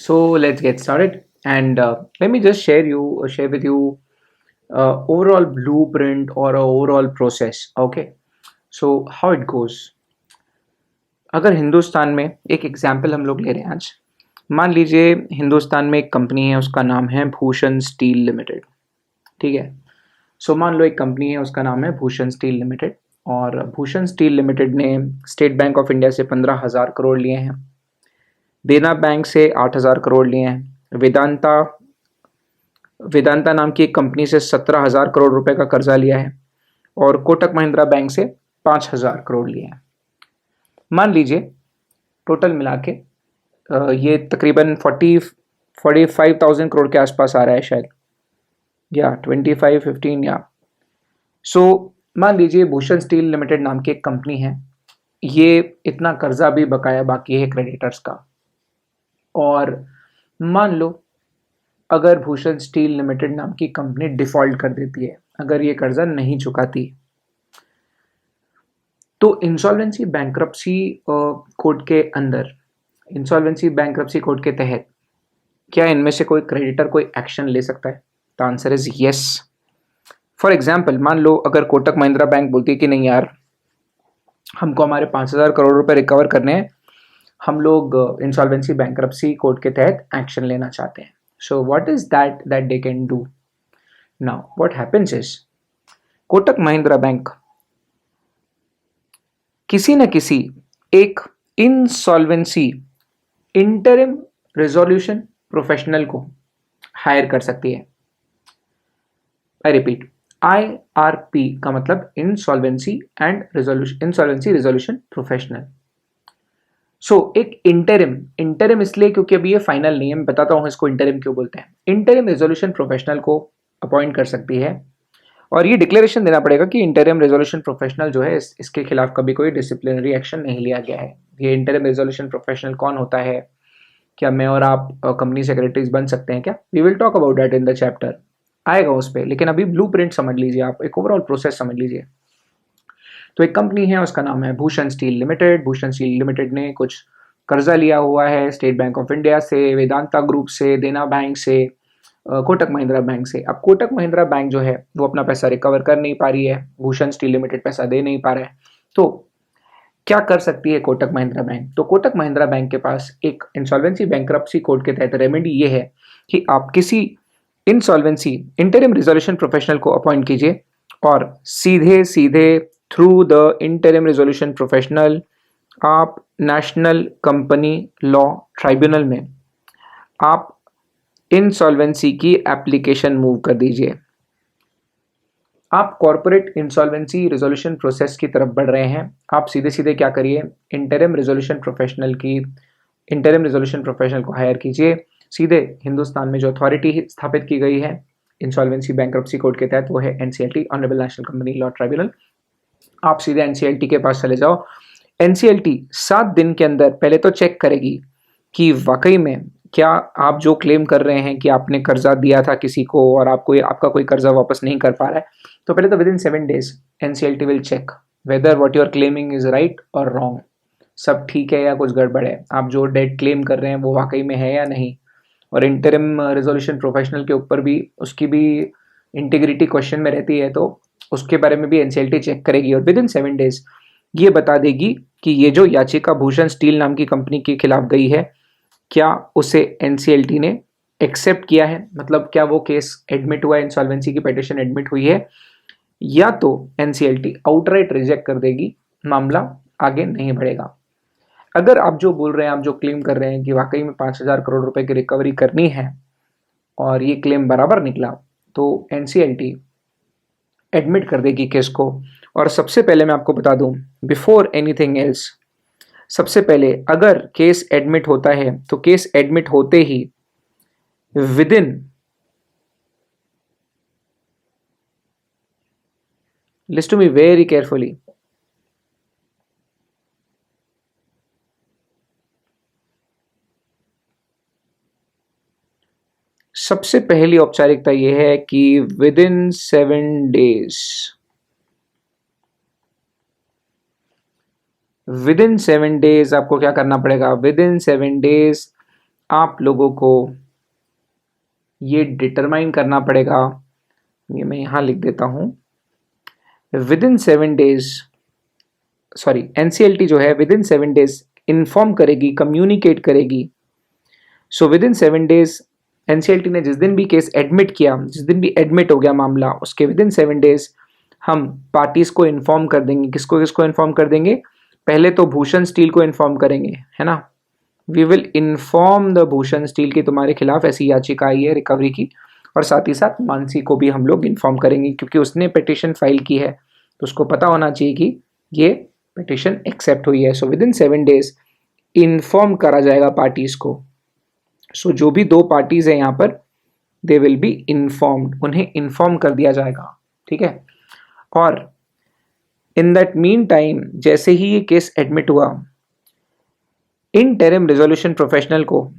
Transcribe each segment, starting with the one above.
So let's get started, and let me just share with you overall blueprint or a overall process. Okay, so how it goes. अगर हिंदुस्तान में एक example हम लोग ले रहे हैं आज, मान लीजिए हिंदुस्तान में एक कंपनी है, उसका नाम है भूषण स्टील लिमिटेड। ठीक है। सो मान लो एक कंपनी है, उसका नाम है भूषण स्टील लिमिटेड, और भूषण स्टील लिमिटेड ने स्टेट बैंक ऑफ इंडिया से 15,000 करोड़ लिए हैं, देना बैंक से 8,000 करोड़ लिए हैं, वेदांता वेदांता नाम की एक कंपनी से 17,000 करोड़ रुपए का कर्जा लिया है, और कोटक महिंद्रा बैंक से 5,000 करोड़ लिए हैं। मान लीजिए टोटल मिला के ये तकरीबन 45,000 करोड़ के आसपास आ रहा है शायद, या 25-15 या सो। मान लीजिए भूषण स्टील लिमिटेड नाम की एक कंपनी है, ये इतना कर्जा भी बकाया बाकी है क्रेडिटर्स का। और मान लो अगर भूषण स्टील लिमिटेड नाम की कंपनी डिफॉल्ट कर देती है, अगर ये कर्जा नहीं चुकाती, तो इंसॉल्वेंसी बैंक्रप्सी कोड के अंदर, इंसॉल्वेंसी बैंक्रप्सी कोड के तहत क्या इनमें से कोई क्रेडिटर कोई एक्शन ले सकता है? The answer is yes. For example, मान लो अगर कोटक महिंद्रा बैंक बोलती है कि नहीं यार, हमको हमारे 5,000 करोड़ रुपए रिकवर करने हैं, हम लोग इंसॉल्वेंसी बैंक्रप्सी कोड के तहत एक्शन लेना चाहते हैं। So what is that they can do? Now what happens is, Kotak Mahindra bank किसी न किसी एक इंसॉल्वेंसी इंटरिम रेजोल्यूशन प्रोफेशनल को हायर कर सकती है। आई रिपीट, IRP का मतलब insolvency and resolution, insolvency resolution professional. So एक इंटरिम इसलिए क्योंकि अभी ये फाइनल नहीं है, मैं बताता हूं इसको इंटरिम क्यों बोलते हैं। इंटरिम रेजोल्यूशन प्रोफेशनल को अपॉइंट कर सकती है, और ये डिक्लेरेशन देना पड़ेगा कि इंटरिम रेजोल्यूशन प्रोफेशनल जो है, इसके खिलाफ कभी कोई डिसिप्लिनरी एक्शन नहीं लिया गया है। ये इंटरिम रेजोल्यूशन प्रोफेशनल कौन होता है? क्या मैं और आप कंपनी सेक्रेटरीज बन सकते हैं क्या? We will talk about that in the chapter, आएगा उस पर। लेकिन अभी ब्लूप्रिंट समझ लीजिए, आप एक ओवरऑल प्रोसेस समझ लीजिए। तो एक कंपनी है, उसका नाम है Bhushan Steel limited. Bhushan Steel limited ने कुछ कर्जा लिया हुआ है स्टेट बैंक ऑफ इंडिया से, वेदांता ग्रुप से, देना बैंक से, कोटक महिंद्रा बैंक से। अब कोटक महिंद्रा बैंक जो है वो अपना पैसा रिकवर कर नहीं पा रही है, भूषण स्टील लिमिटेड पैसा दे नहीं पा रहा है। तो क्या कर सकती है कोटक महिंद्रा बैंक? तो कोटक महिंद्रा बैंक के पास एक इंसॉल्वेंसी बैंक्रप्सी कोड के तहत रेमेडी ये है कि आप किसी इंसॉल्वेंसी इंटरिम रिजोल्यूशन प्रोफेशनल को अपॉइंट कीजिए, और सीधे सीधे through the interim resolution professional आप नेशनल कंपनी लॉ ट्राइब्यूनल में आप इंसॉल्वेंसी की एप्लीकेशन मूव कर दीजिए। आप कॉर्पोरेट इंसॉल्वेंसी रिजोल्यूशन प्रोसेस की तरफ बढ़ रहे हैं, आप सीधे सीधे क्या करिए, इंटरिम रिजोल्यूशन प्रोफेशनल को हायर कीजिए। सीधे हिंदुस्तान में जो अथॉरिटी स्थापित की गई है इंसॉल्वेंसी बैंक्रप्सी कोड के तहत, वो है NCLT, honourable national company law tribunal. आप सीधे NCLT के पास चले जाओ। NCLT 7 दिन के अंदर पहले तो चेक करेगी कि वाकई में क्या आप जो क्लेम कर रहे हैं कि आपने कर्जा दिया था किसी को और आपका कोई कर्जा वापस नहीं कर पा रहा है, तो पहले तो within 7 days NCLT will check whether what you are claiming is right और रॉन्ग, सब ठीक है या कुछ गड़बड़ है, आप जो डेट क्लेम कर रहे हैं वो वाकई में है या नहीं। और इंटरिम रेजोल्यूशन प्रोफेशनल के ऊपर भी उसकी भी इंटीग्रिटी क्वेश्चन में रहती है, तो उसके बारे में भी NCLT चेक करेगी, और विद इन 7 days ये बता देगी कि ये जो याचिका भूषण स्टील नाम की कंपनी के खिलाफ गई है, क्या उसे NCLT ने एक्सेप्ट किया है, मतलब क्या वो केस एडमिट हुआ है, इंसॉल्वेंसी की पिटीशन एडमिट हुई है, या तो NCLT आउटराइट रिजेक्ट कर देगी, मामला आगे नहीं बढ़ेगा। अगर आप जो बोल रहे हैं, आप जो क्लेम कर रहे हैं कि वाकई में 5,000 करोड़ रुपए की रिकवरी करनी है और ये क्लेम बराबर निकला, तो NCLT एडमिट कर देगी केस को। और सबसे पहले मैं आपको बता दूं, बिफोर एनीथिंग एल्स, सबसे पहले अगर केस एडमिट होता है तो केस एडमिट होते ही within, listen to me very carefully, सबसे पहली औपचारिकता यह है कि विदिन 7 days, विदिन 7 days आपको क्या करना पड़ेगा, विदिन 7 days आप लोगों को ये डिटरमाइन करना पड़ेगा, ये मैं यहाँ लिख देता हूँ, with in 7 days, sorry NCLT जो है विद इन 7 डेज इन्फॉर्म करेगी, कम्युनिकेट करेगी। So with in 7 days NCLT ने जिस दिन भी केस एडमिट किया, जिस दिन भी एडमिट हो गया मामला, उसके विद इन 7 डेज हम पार्टीज को इन्फॉर्म कर देंगे। किसको किसको इन्फॉर्म कर देंगे? पहले तो भूषण स्टील को इन्फॉर्म करेंगे, है ना। We will inform the Bhushan Steel की तुम्हारे खिलाफ ऐसी याचिका आई है रिकवरी की, और साथ ही साथ मानसी को भी हम लोग इन्फॉर्म करेंगे, क्योंकि उसने पिटिशन फाइल की है तो उसको पता होना चाहिए कि ये पिटिशन एक्सेप्ट हुई है। So with in 7 days inform करा जाएगा पार्टीज को। सो जो भी दो पार्टीज है यहाँ पर, दे विल बी इन्फॉर्म्ड, उन्हें इन्फॉर्म कर दिया जाएगा, ठीक है। और इन दैट मीन टाइम, जैसे ही ये केस एडमिट हुआ, इंटरिम रिजोल्यूशन प्रोफेशनल को,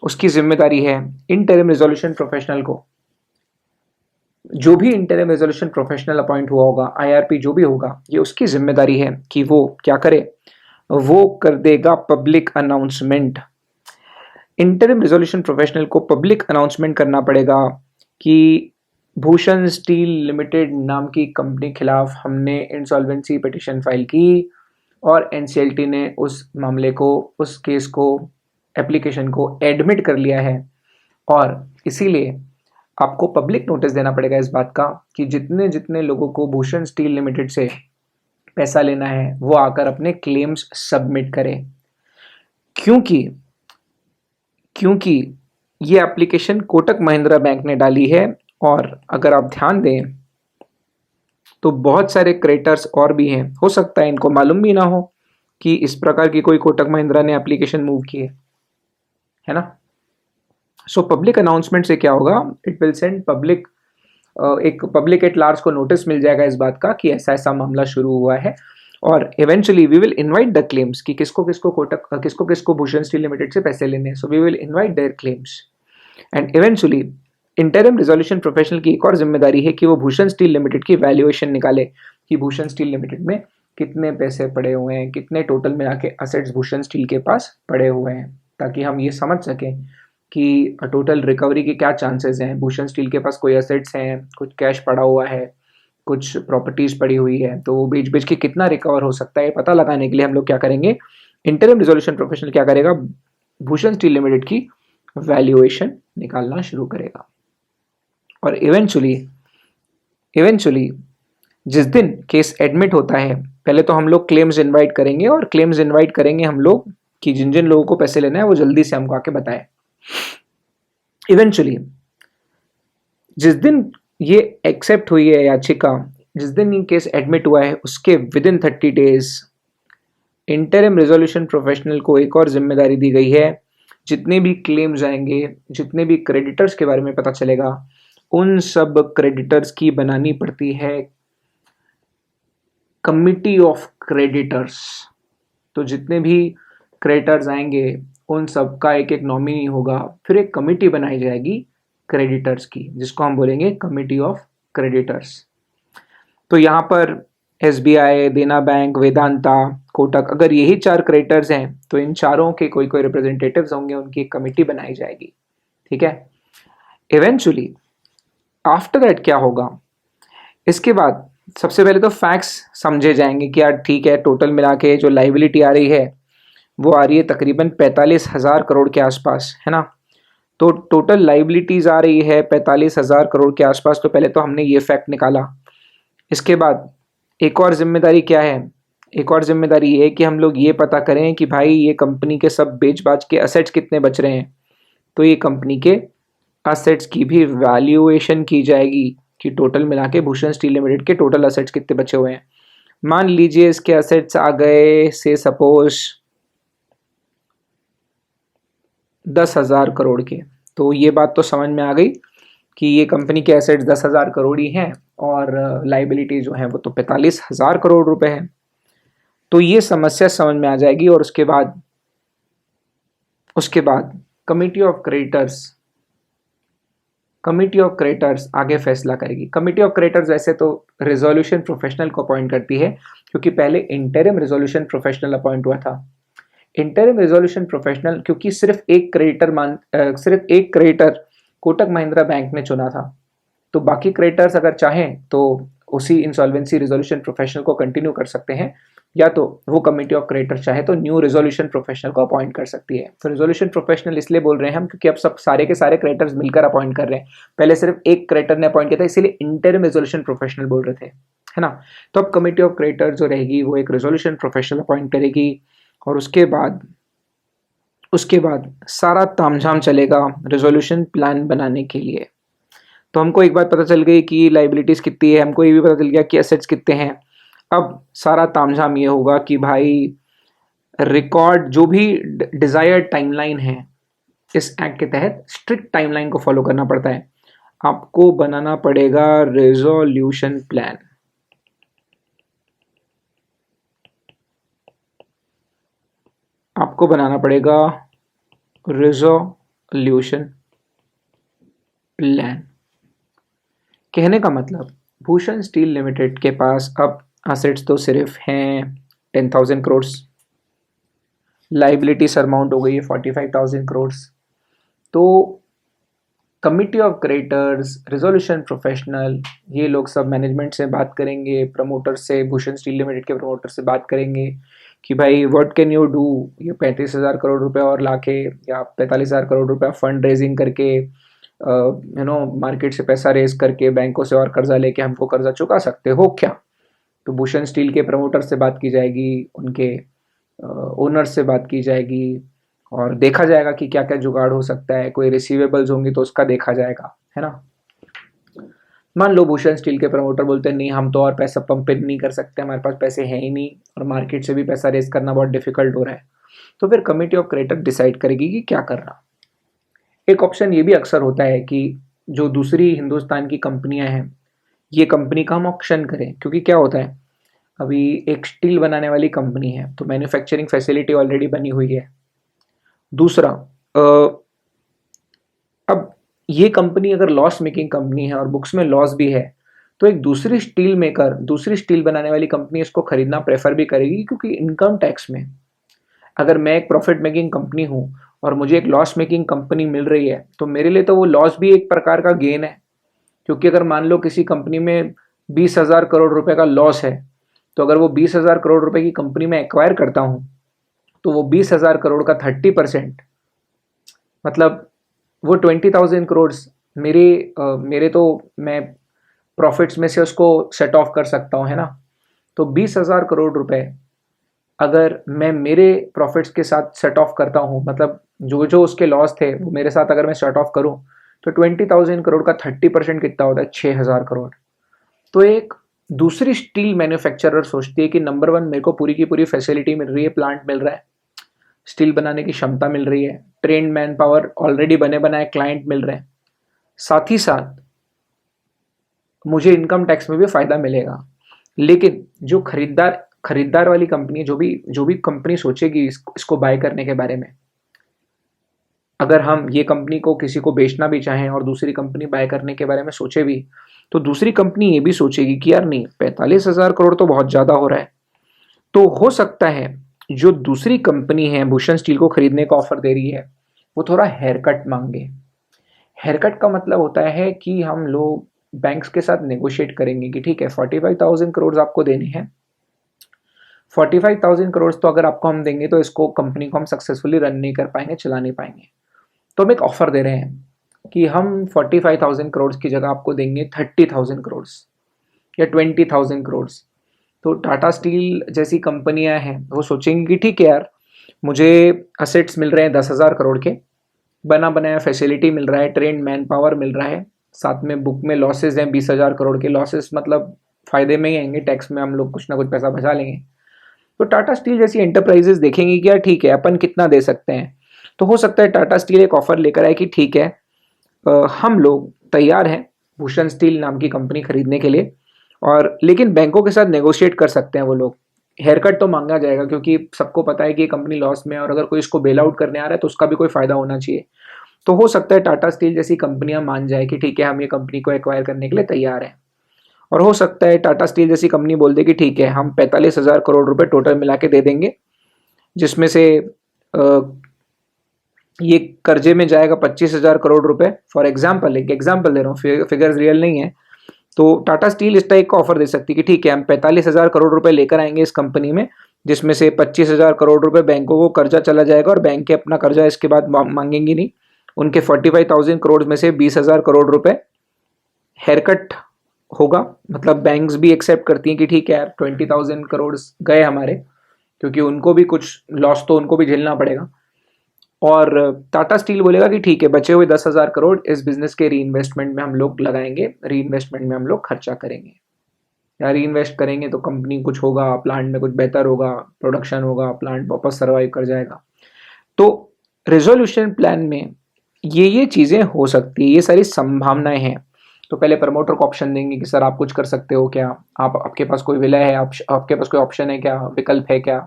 उसकी जिम्मेदारी है, इंटरिम रिजोल्यूशन प्रोफेशनल को, जो भी इंटरिम रिजोल्यूशन प्रोफेशनल अपॉइंट हुआ होगा, आईआरपी जो भी होगा, ये उसकी जिम्मेदारी है कि वो क्या करे, वो कर देगा public announcement. Interim resolution professional को पब्लिक अनाउंसमेंट करना पड़ेगा कि भूषण स्टील लिमिटेड नाम की कंपनी खिलाफ हमने इंसॉल्वेंसी पिटिशन फाइल की और एनसीएलटी ने उस मामले को, उस केस को, एप्लीकेशन को एडमिट कर लिया है, और इसीलिए आपको पब्लिक नोटिस देना पड़ेगा इस बात का कि जितने जितने लोगों को भूषण स्टील लिमिटेड से पैसा लेना है वो आकर अपने क्लेम्स सबमिट करें, क्योंकि ये एप्लीकेशन कोटक महिंद्रा बैंक ने डाली है। और अगर आप ध्यान दें तो बहुत सारे क्रेडिटर्स और भी हैं, हो सकता है इनको मालूम भी ना हो कि इस प्रकार की कोई कोटक महिंद्रा ने एप्लीकेशन मूव की है ना। सो पब्लिक अनाउंसमेंट से क्या होगा, इट विल सेंड पब्लिक, एक पब्लिक एट लार्ज को नोटिस मिल जाएगा इस बात का कि ऐसा ऐसा मामला शुरू हुआ है, और eventually we will invite the claims कि किसको किसको कोटक, किसको किसको भूषण स्टील लिमिटेड से पैसे लेने हैं। So we will invite their claims, and eventually interim resolution professional की एक और जिम्मेदारी है कि वो भूषण स्टील लिमिटेड की वैल्यूएशन निकाले कि भूषण स्टील लिमिटेड में कितने पैसे पड़े हुए हैं, कितने टोटल मिला के असेट्स भूषण स्टील के पास पड़े हुए हैं, ताकि हम ये समझ सकें कि टोटल रिकवरी के क्या चांसेस हैं। भूषण स्टील के पास कोई असेट्स हैं, कुछ कैश पड़ा हुआ है, कुछ प्रॉपर्टीज पड़ी हुई है, तो वो बेच बेच के कितना रिकवर हो सकता है पता लगाने के लिए हम लोग क्या करेंगे, इंटरिम रिजोल्यूशन प्रोफेशनल क्या करेगा, भूषण स्टील लिमिटेड की वैल्यूएशन निकालना शुरू करेगा। और इवेंचुअली जिस दिन केस एडमिट होता है, पहले तो हम लोग क्लेम्स इनवाइट करेंगे, और क्लेम्स इनवाइट करेंगे हम लोग कि जिन जिन लोगों को पैसे लेना है वो जल्दी से हमको आके बताए। इवेंचुअली जिस दिन ये एक्सेप्ट हुई है याचिका, जिस दिन ये केस एडमिट हुआ है, उसके with in 30 days interim resolution professional को एक और जिम्मेदारी दी गई है, जितने भी क्लेम्स आएंगे, जितने भी क्रेडिटर्स के बारे में पता चलेगा, उन सब क्रेडिटर्स की बनानी पड़ती है कमिटी ऑफ क्रेडिटर्स। तो जितने भी क्रेडिटर्स आएंगे उन सब का एक एक नॉमिनी होगा, फिर एक कमिटी बनाई जाएगी क्रेडिटर्स की, जिसको हम बोलेंगे कमिटी ऑफ क्रेडिटर्स। तो यहाँ पर एसबीआई, देना बैंक, वेदांता, कोटक, अगर यही 4 क्रेडिटर्स हैं तो इन चारों के कोई कोई रिप्रेजेंटेटिव्स होंगे, उनकी एक कमिटी बनाई जाएगी, ठीक है। इवेंचुअली आफ्टर दैट क्या होगा, इसके बाद सबसे पहले तो फैक्ट्स समझे जाएंगे कि यार ठीक है, टोटल मिला के जो लाइबिलिटी आ रही है वो आ रही है तकरीबन 45,000 करोड़ के आसपास, है ना। तो टोटल लाइबिलिटीज आ रही है 45,000 करोड़ के आसपास, तो पहले तो हमने ये फैक्ट निकाला। इसके बाद एक और जिम्मेदारी क्या है, एक और जिम्मेदारी ये है कि हम लोग ये पता करें कि भाई ये कंपनी के सब बेच बाच के असेट्स कितने बच रहे हैं, तो ये कंपनी के असेट्स की भी वैल्यूएशन की जाएगी कि टोटल मिला के भूषण स्टील लिमिटेड के टोटल असेट्स कितने बचे हुए हैं। मान लीजिए इसके असेट्स आ गए से सपोज 10,000 करोड़ के, तो ये बात तो समझ में आ गई कि ये कंपनी के एसेट्स 10,000 करोड़ ही हैं और लाइबिलिटी जो है वो तो 45,000 करोड़ रुपए है। तो ये समस्या समझ में आ जाएगी, और उसके बाद कमिटी ऑफ क्रेडिटर्स आगे फैसला करेगी। कमिटी ऑफ क्रेडिटर्स वैसे तो रिजोल्यूशन प्रोफेशनल को अपॉइंट करती है, क्योंकि पहले इंटरिम रिजोल्यूशन प्रोफेशनल अपॉइंट हुआ था। इंटरिम रेजोल्यूशन प्रोफेशनल, क्योंकि सिर्फ एक क्रेडिटर कोटक महिंद्रा बैंक ने चुना था, तो बाकी क्रेडिटर्स अगर चाहें तो उसी इंसॉल्वेंसी रिजोल्यूशन प्रोफेशनल को कंटिन्यू कर सकते हैं, या तो वो कमिटी ऑफ क्रेडिटर चाहे तो न्यू रिजोल्यूशन प्रोफेशनल को अपॉइंट कर सकती है। तो रिजोल्यूशन प्रोफेशनल इसलिए बोल रहे हैं हम क्योंकि अब सब सारे के सारे क्रेडिटर्स मिलकर अपॉइंट कर रहे हैं, पहले सिर्फ एक क्रेडिटर ने अपॉइंट किया था, इसीलिए इंटरिम रिजोल्यूशन प्रोफेशनल बोल रहे थे, है ना। तो अब कमिटी ऑफ क्रेडिटर जो रहेगी वो एक रिजोल्यूशन प्रोफेशनल अपॉइंट करेगी, और उसके बाद सारा तामझाम चलेगा रिजोल्यूशन प्लान बनाने के लिए। तो हमको एक बात पता चल गई कि लाइबिलिटीज कितनी है, हमको ये भी पता चल गया कि एसेट्स कितने हैं। अब सारा तामझाम ये होगा कि भाई रिकॉर्ड जो भी डिजायर्ड टाइमलाइन है, इस एक्ट के तहत स्ट्रिक्ट टाइमलाइन को फॉलो करना पड़ता है। आपको बनाना पड़ेगा रेजोल्यूशन प्लान। आपको बनाना पड़ेगा रेजोल्यूशन प्लान। कहने का मतलब भूषण स्टील लिमिटेड के पास अब असेट्स तो सिर्फ हैं 10,000 करोड़, लाइबिलिटी सरमाउंट हो गई है 45,000 करोड़। तो committee of creditors, resolution professional, ये लोग सब मैनेजमेंट से बात करेंगे, प्रमोटर से, भूषण स्टील लिमिटेड के प्रमोटर से बात करेंगे कि भाई व्हाट कैन यू डू, ये 35,000 करोड़ रुपए और लाके या 45,000 करोड़ रुपया फंड रेजिंग करके मार्केट से पैसा रेज करके बैंकों से और कर्जा लेके हमको कर्जा चुका सकते हो क्या। तो भूषण स्टील के प्रमोटर से बात की जाएगी, उनके ओनर से बात की जाएगी, और देखा जाएगा कि क्या क्या जुगाड़ हो सकता है। कोई रिसीवेबल्स होंगी तो उसका देखा जाएगा, है ना। मान लो भूषण स्टील के प्रमोटर बोलते हैं नहीं, हम तो और पैसा पंप नहीं कर सकते, हमारे पास पैसे हैं ही नहीं और मार्केट से भी पैसा रेज करना बहुत डिफिकल्ट हो रहा है। तो फिर कमिटी ऑफ क्रेडिटर डिसाइड करेगी कि क्या करना। एक ऑप्शन ये भी अक्सर होता है कि जो दूसरी हिंदुस्तान की कंपनियां हैं, ये कंपनी का हम ऑक्शन करें, क्योंकि क्या होता है, अभी एक स्टील बनाने वाली कंपनी है तो मैन्युफैक्चरिंग फैसिलिटी ऑलरेडी बनी हुई है। दूसरा, अब ये कंपनी अगर लॉस मेकिंग कंपनी है और बुक्स में लॉस भी है, तो एक दूसरी स्टील मेकर, दूसरी स्टील बनाने वाली कंपनी इसको खरीदना प्रेफर भी करेगी, क्योंकि इनकम टैक्स में अगर मैं एक प्रॉफिट मेकिंग कंपनी हूं और मुझे एक लॉस मेकिंग कंपनी मिल रही है, तो मेरे लिए तो वो लॉस भी एक प्रकार का गेन है। क्योंकि अगर मान लो किसी कंपनी में 20,000 करोड़ रुपए का लॉस है, तो अगर वो 20,000 करोड़ रुपए की कंपनी में एक्वायर करता हूं, तो वो 20,000 करोड़ का 30%, मतलब वो 20,000 करोड़ मेरे तो मैं प्रॉफिट्स में से उसको सेट ऑफ कर सकता हूं, है ना। तो 20,000 करोड़ रुपए अगर मैं मेरे प्रॉफिट्स के साथ सेट ऑफ करता हूं, मतलब जो जो उसके लॉस थे वो मेरे साथ अगर मैं सेट ऑफ करूं, तो 20,000 करोड़ का 30% कितना होता है, 6,000 करोड़। तो एक दूसरी स्टील मैन्युफैक्चरर सोचती है कि नंबर वन, मेरे को पूरी की पूरी फैसिलिटी मिल रही है, प्लांट मिल रहा है, स्टील बनाने की क्षमता मिल रही है, ट्रेंड मैन पावर ऑलरेडी बने बनाए क्लाइंट मिल रहे हैं, साथ ही साथ मुझे इनकम टैक्स में भी फायदा मिलेगा। लेकिन जो खरीदार वाली कंपनी, जो भी कंपनी सोचेगी इसको बाय करने के बारे में, अगर हम ये कंपनी को किसी को बेचना भी चाहें और दूसरी कंपनी बाय करने के बारे में सोचे भी, तो दूसरी कंपनी ये भी सोचेगी कि यार नहीं, 45,000 करोड़ तो बहुत ज्यादा हो रहा है। तो हो सकता है जो दूसरी कंपनी है भूषण स्टील को खरीदने का ऑफर दे रही है, वो थोड़ा हेयर कट मांगे। हेयर कट का मतलब होता है कि हम लोग बैंक्स के साथ नेगोशिएट करेंगे कि ठीक है, 45,000 करोड़ आपको देने हैं, 45,000 करोड़ तो अगर आपको हम देंगे तो इसको कंपनी को हम सक्सेसफुली रन नहीं कर पाएंगे, चला नहीं पाएंगे। तो हम एक ऑफर दे रहे हैं कि हम 45,000 करोड़ की जगह आपको देंगे 30,000 करोड़ या 20,000 करोड़। तो टाटा स्टील जैसी कंपनियां हैं वो सोचेंगी कि ठीक है यार, मुझे असेट्स मिल रहे हैं 10,000 करोड़ के, बना बनाया फैसिलिटी मिल रहा है, ट्रेंड मैन पावर मिल रहा है, साथ में बुक में लॉसेज हैं 20,000 करोड़ के। लॉसेस मतलब फायदे में ही आएंगे, टैक्स में हम लोग कुछ ना कुछ पैसा बचा लेंगे। तो टाटा स्टील जैसी एंटरप्राइजेस देखेंगे कि यार ठीक है, अपन कितना दे सकते हैं। तो हो सकता है टाटा स्टील एक ऑफर लेकर आए कि ठीक है, हम लोग तैयार हैं भूषण स्टील नाम की कंपनी खरीदने के लिए, और लेकिन बैंकों के साथ नेगोशिएट कर सकते हैं वो लोग। हेयर कट तो मांगा जाएगा क्योंकि सबको पता है कि ये कंपनी लॉस में है, और अगर कोई इसको बेल आउट करने आ रहा है तो उसका भी कोई फायदा होना चाहिए। तो हो सकता है टाटा स्टील जैसी कंपनियां मान जाए कि ठीक है, हम ये कंपनी को एक्वायर करने के लिए तैयार हैं। और हो सकता है टाटा स्टील जैसी कंपनी बोल दे कि ठीक है, हम 45,000 करोड़ रुपए टोटल मिला के दे देंगे, जिसमें से ये कर्जे में जाएगा 25,000 करोड़ रुपए, फॉर एग्जाम्पल, एक एग्जाम्पल दे रहा हूँ, फिगर्स रियल नहीं है, तो टाटा स्टील इस टाइप का ऑफर दे सकती है कि ठीक है, हम 45,000 करोड़ रुपए लेकर आएंगे इस कंपनी में, जिसमें से 25,000 करोड़ रुपए बैंकों को कर्जा चला जाएगा और बैंक के अपना कर्जा इसके बाद मांगेंगी नहीं। उनके 45,000 करोड़ में से 20,000 करोड़ रुपए हेयरकट होगा, मतलब बैंक्स भी एक्सेप्ट करती हैं कि ठीक है यार 20,000 करोड़ गए हमारे, क्योंकि उनको भी कुछ लॉस तो उनको भी झेलना पड़ेगा। और टाटा स्टील बोलेगा कि ठीक है, बचे हुए 10,000 करोड़ इस बिजनेस के री इन्वेस्टमेंट में हम लोग लगाएंगे, री इन्वेस्टमेंट में हम लोग खर्चा करेंगे, या री इन्वेस्ट करेंगे तो कंपनी कुछ होगा, प्लांट में कुछ बेहतर होगा, प्रोडक्शन होगा, प्लांट वापस सर्वाइव कर जाएगा। तो रेजोल्यूशन प्लान में ये चीज़ें हो सकती है, ये सारी संभावनाएं हैं। तो पहले प्रमोटर को ऑप्शन देंगे कि सर आप कुछ कर सकते हो क्या, आपके पास कोई विलय है, आपके पास कोई ऑप्शन है क्या, विकल्प है क्या।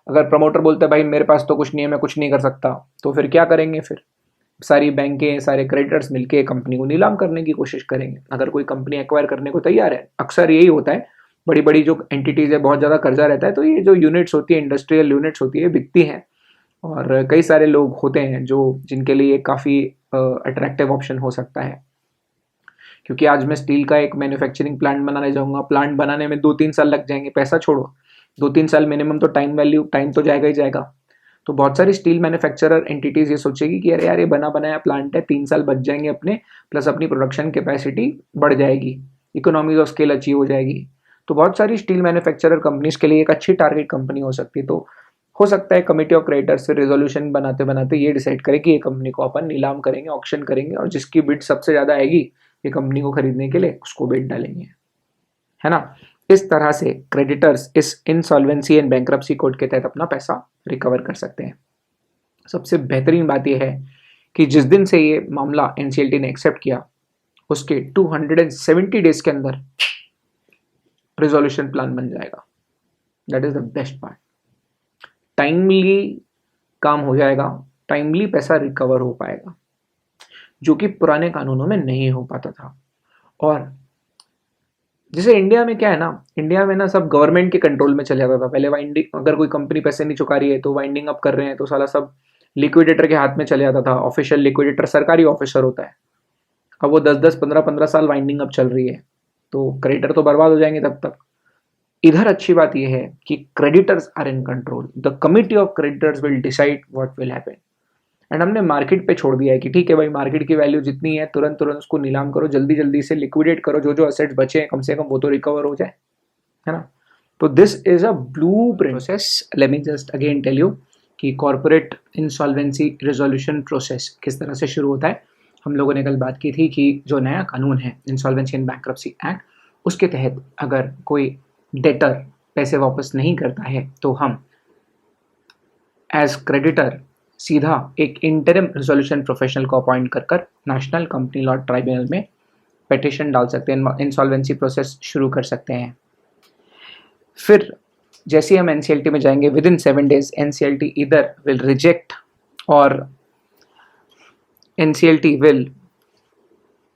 अगर प्रमोटर बोलता है भाई मेरे पास तो कुछ नहीं है, मैं कुछ नहीं कर सकता, तो फिर क्या करेंगे, फिर सारी बैंकें, सारे क्रेडिटर्स मिलके कंपनी को नीलाम करने की कोशिश करेंगे। अगर कोई कंपनी एक्वायर करने को तैयार है, अक्सर यही होता है, बड़ी बड़ी जो एंटिटीज है, बहुत ज़्यादा कर्जा रहता है, तो ये जो यूनिट्स होती है, इंडस्ट्रियल यूनिट्स होती है, बिकती हैं, और कई सारे लोग होते हैं जो जिनके लिए काफ़ी अट्रैक्टिव ऑप्शन हो सकता है। क्योंकि आज मैं स्टील का एक मैन्युफैक्चरिंग प्लांट बनाने जाऊंगा, प्लांट बनाने में 2-3 साल लग जाएंगे, पैसा छोड़ो, 2-3 साल मिनिमम तो टाइम तो जाएगा ही जाएगा। तो बहुत सारी स्टील मैन्युफैक्चरर एंटिटीज ये सोचेगी कि अरे यार ये बना बनाया प्लांट है, 3 साल बच जाएंगे अपने, प्लस अपनी प्रोडक्शन कैपेसिटी बढ़ जाएगी, इकोनॉमीज ऑफ स्केल अचीव हो जाएगी। तो बहुत सारी स्टील मैन्युफैक्चरर कंपनीज के लिए एक अच्छी टारगेट कंपनी हो सकती है। तो हो सकता है कमिटी ऑफ क्रेडिटर्स से रेजोल्यूशन बनाते बनाते ये डिसाइड करें कि ये कंपनी को अपन नीलाम करेंगे, ऑक्शन करेंगे, और जिसकी बिड सबसे ज़्यादा आएगी ये कंपनी को खरीदने के लिए, उसको बिड डालेंगे, है ना। इस तरह से क्रेडिटर्स इस इंसॉल्वेंसी एंड बैंक्रप्सी कोड के तहत अपना पैसा रिकवर कर सकते हैं। सबसे बेहतरीन बात यह है कि जिस दिन से ये मामला एनसीएलटी ने एक्सेप्ट किया, उसके 270 डेज के अंदर रिजोल्यूशन प्लान बन जाएगा। That is the best part. Timely काम हो जाएगा, टाइमली पैसा रिकवर हो पाएगा, जो कि पुराने कानूनों में नहीं हो पाता था। और जैसे इंडिया में क्या है ना, इंडिया में ना सब गवर्नमेंट के कंट्रोल में चले जाता था पहले। वाइंडिंग, अगर कोई कंपनी पैसे नहीं चुका रही है तो वाइंडिंग अप कर रहे हैं तो साला सब लिक्विडेटर के हाथ में चले जाता था। ऑफिशियल लिक्विडेटर सरकारी ऑफिसर होता है। अब वो 10-10, 15-15 साल वाइंडिंग अप चल रही है, तो क्रेडिटर तो बर्बाद हो जाएंगे तब तक। इधर अच्छी बात यह है कि creditors are in control, the committee of creditors will decide what will happen. And हमने मार्केट पे छोड़ दिया है कि ठीक है भाई, मार्केट की वैल्यू जितनी है तुरंत उसको नीलाम करो, जल्दी जल्दी से लिक्विडेट करो, जो जो असेट्स बचे हैं कम से कम वो तो रिकवर हो जाए, है ना। तो this is a blueprint process. Let me just again tell you कि कॉर्पोरेट इंसॉल्वेंसी रेजोल्यूशन प्रोसेस किस तरह से शुरू होता है। हम लोगों ने कल बात की थी कि जो नया कानून है इंसॉल्वेंसी एंड बैंक्रप्सी एक्ट, उसके तहत अगर कोई डेटर पैसे वापस नहीं करता है तो हम एज क्रेडिटर सीधा एक इंटरिम रिजोल्यूशन प्रोफेशनल को अपॉइंट कर नेशनल कंपनी लॉ ट्राइब्यूनल में पिटीशन डाल सकते हैं, इंसॉल्वेंसी प्रोसेस शुरू कर सकते हैं। फिर जैसे हम एनसीएलटी में जाएंगे, विद इन 7 days एनसीएलटी इधर विल रिजेक्ट, और NCLT will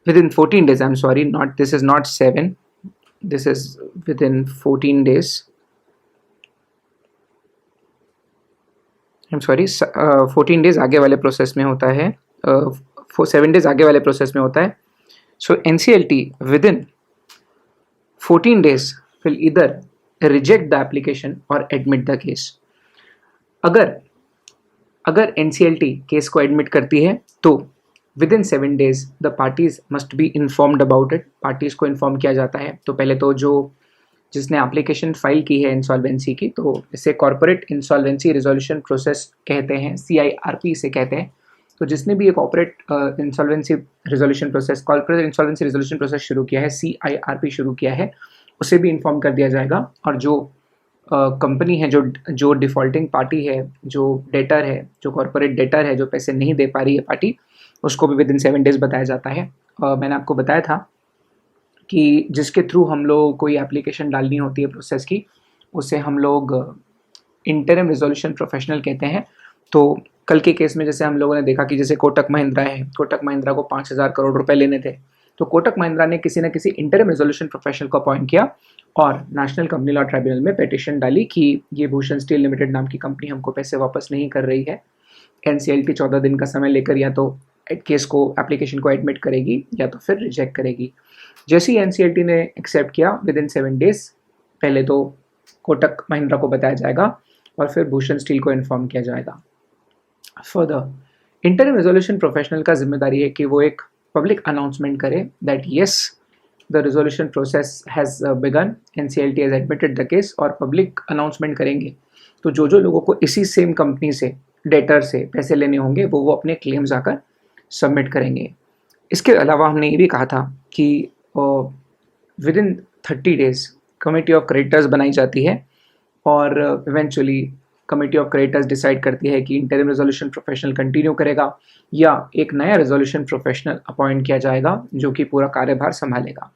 with in 14 days, I am sorry, not this is not 7, this is with in 14 days, I am sorry, 14 days आगे वाले प्रोसेस में होता है, 7 days आगे वाले प्रोसेस में होता है। So NCLT within 14 days will either reject the application और एडमिट द केस। अगर एनसीएलटी केस को एडमिट करती है तो within 7 days the parties must be informed about it. Parties को इन्फॉर्म किया जाता है। तो पहले तो जिसने एप्लीकेशन फाइल की है इंसॉल्वेंसी की, तो इसे कॉर्पोरेट इंसॉल्वेंसी रिजोल्यूशन प्रोसेस कहते हैं, CIRP से कहते हैं। तो जिसने भी ये corporate insolvency resolution process, corporate insolvency resolution process शुरू किया है, CIRP शुरू किया है, उसे भी इन्फॉर्म कर दिया जाएगा। और जो कंपनी है, जो डिफॉल्टिंग पार्टी है, जो डेटर है, जो कॉर्पोरेट डेटर है, जो पैसे नहीं दे पा रही है पार्टी, उसको भी विद इन 7 days बताया जाता है। मैंने आपको बताया था कि जिसके थ्रू हम लोग कोई एप्लीकेशन डालनी होती है प्रोसेस की, उसे हम लोग इंटरिम रिजोल्यूशन प्रोफेशनल कहते हैं। तो कल के केस में जैसे हम लोगों ने देखा कि जैसे कोटक महिंद्रा है, कोटक महिंद्रा को 5,000 करोड़ रुपए लेने थे, तो कोटक महिंद्रा ने किसी न किसी इंटरिम रेजोल्यूशन प्रोफेशनल को अपॉइंट किया और नेशनल कंपनी लॉ ट्राइब्यूनल में पिटीशन डाली कि ये भूषण स्टील लिमिटेड नाम की कंपनी हमको पैसे वापस नहीं कर रही है। एनसीएलटी 14 दिन का समय लेकर या तो केस को एप्लीकेशन को एडमिट करेगी या तो फिर रिजेक्ट करेगी। जैसे ही एनसीएलटी ने एक्सेप्ट किया विद इन 7 डेज पहले तो कोटक महिंद्रा को बताया जाएगा और फिर भूषण स्टील को इन्फॉर्म किया जाएगा। फर्दर इंटरिम रेजोल्यूशन प्रोफेशनल का जिम्मेदारी है कि वो एक पब्लिक अनाउंसमेंट करे that yes the resolution process has begun, NCLT has admitted the case, और पब्लिक अनाउंसमेंट करेंगे तो जो लोगों को इसी सेम कंपनी से डेटर से पैसे लेने होंगे वो अपने क्लेम्स आकर सबमिट करेंगे। इसके अलावा हमने ये भी कहा था कि with in 30 days committee of creditors बनाई जाती है और eventually committee of creditors decide करती है कि इंटरिम रेजोल्यूशन प्रोफेशनल कंटिन्यू करेगा या एक नया रेजोल्यूशन प्रोफेशनल अपॉइंट किया जाएगा जो कि पूरा कार्यभार संभालेगा।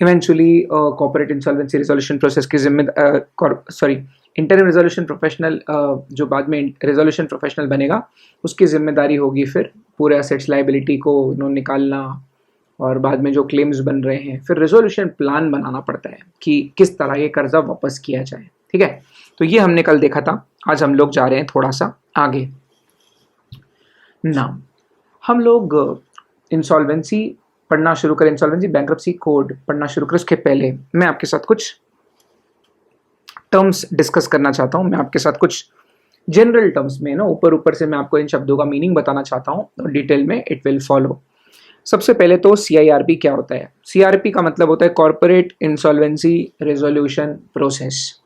Eventually corporate insolvency resolution process की इंटरिम रेजोल्यूशन प्रोफेशनल जो बाद में रेजोल्यूशन प्रोफेशनल बनेगा उसकी जिम्मेदारी होगी फिर पूरे असेट्स लाइबिलिटी को निकालना और बाद में जो क्लेम्स बन रहे हैं फिर रेजोल्यूशन प्लान बनाना पड़ता है कि किस तरह ये कर्जा वापस किया जाए। ठीक है, तो ये हमने कल देखा था। आज हम लोग जा रहे हैं थोड़ा सा आगे। नाउ हम लोग इंसॉल्वेंसी पढ़ना शुरू करें, इंसॉल्वेंसी बैंक्रप्सी कोड पढ़ना शुरू करें उसके पहले मैं आपके साथ कुछ टर्म्स डिस्कस करना चाहता हूँ। मैं आपके साथ कुछ जनरल टर्म्स में ऊपर से मैं आपको इन शब्दों का मीनिंग बताना चाहता हूँ और डिटेल में इट विल फॉलो। सबसे पहले तो CIRP क्या होता है? CIRP का मतलब होता है corporate insolvency resolution process.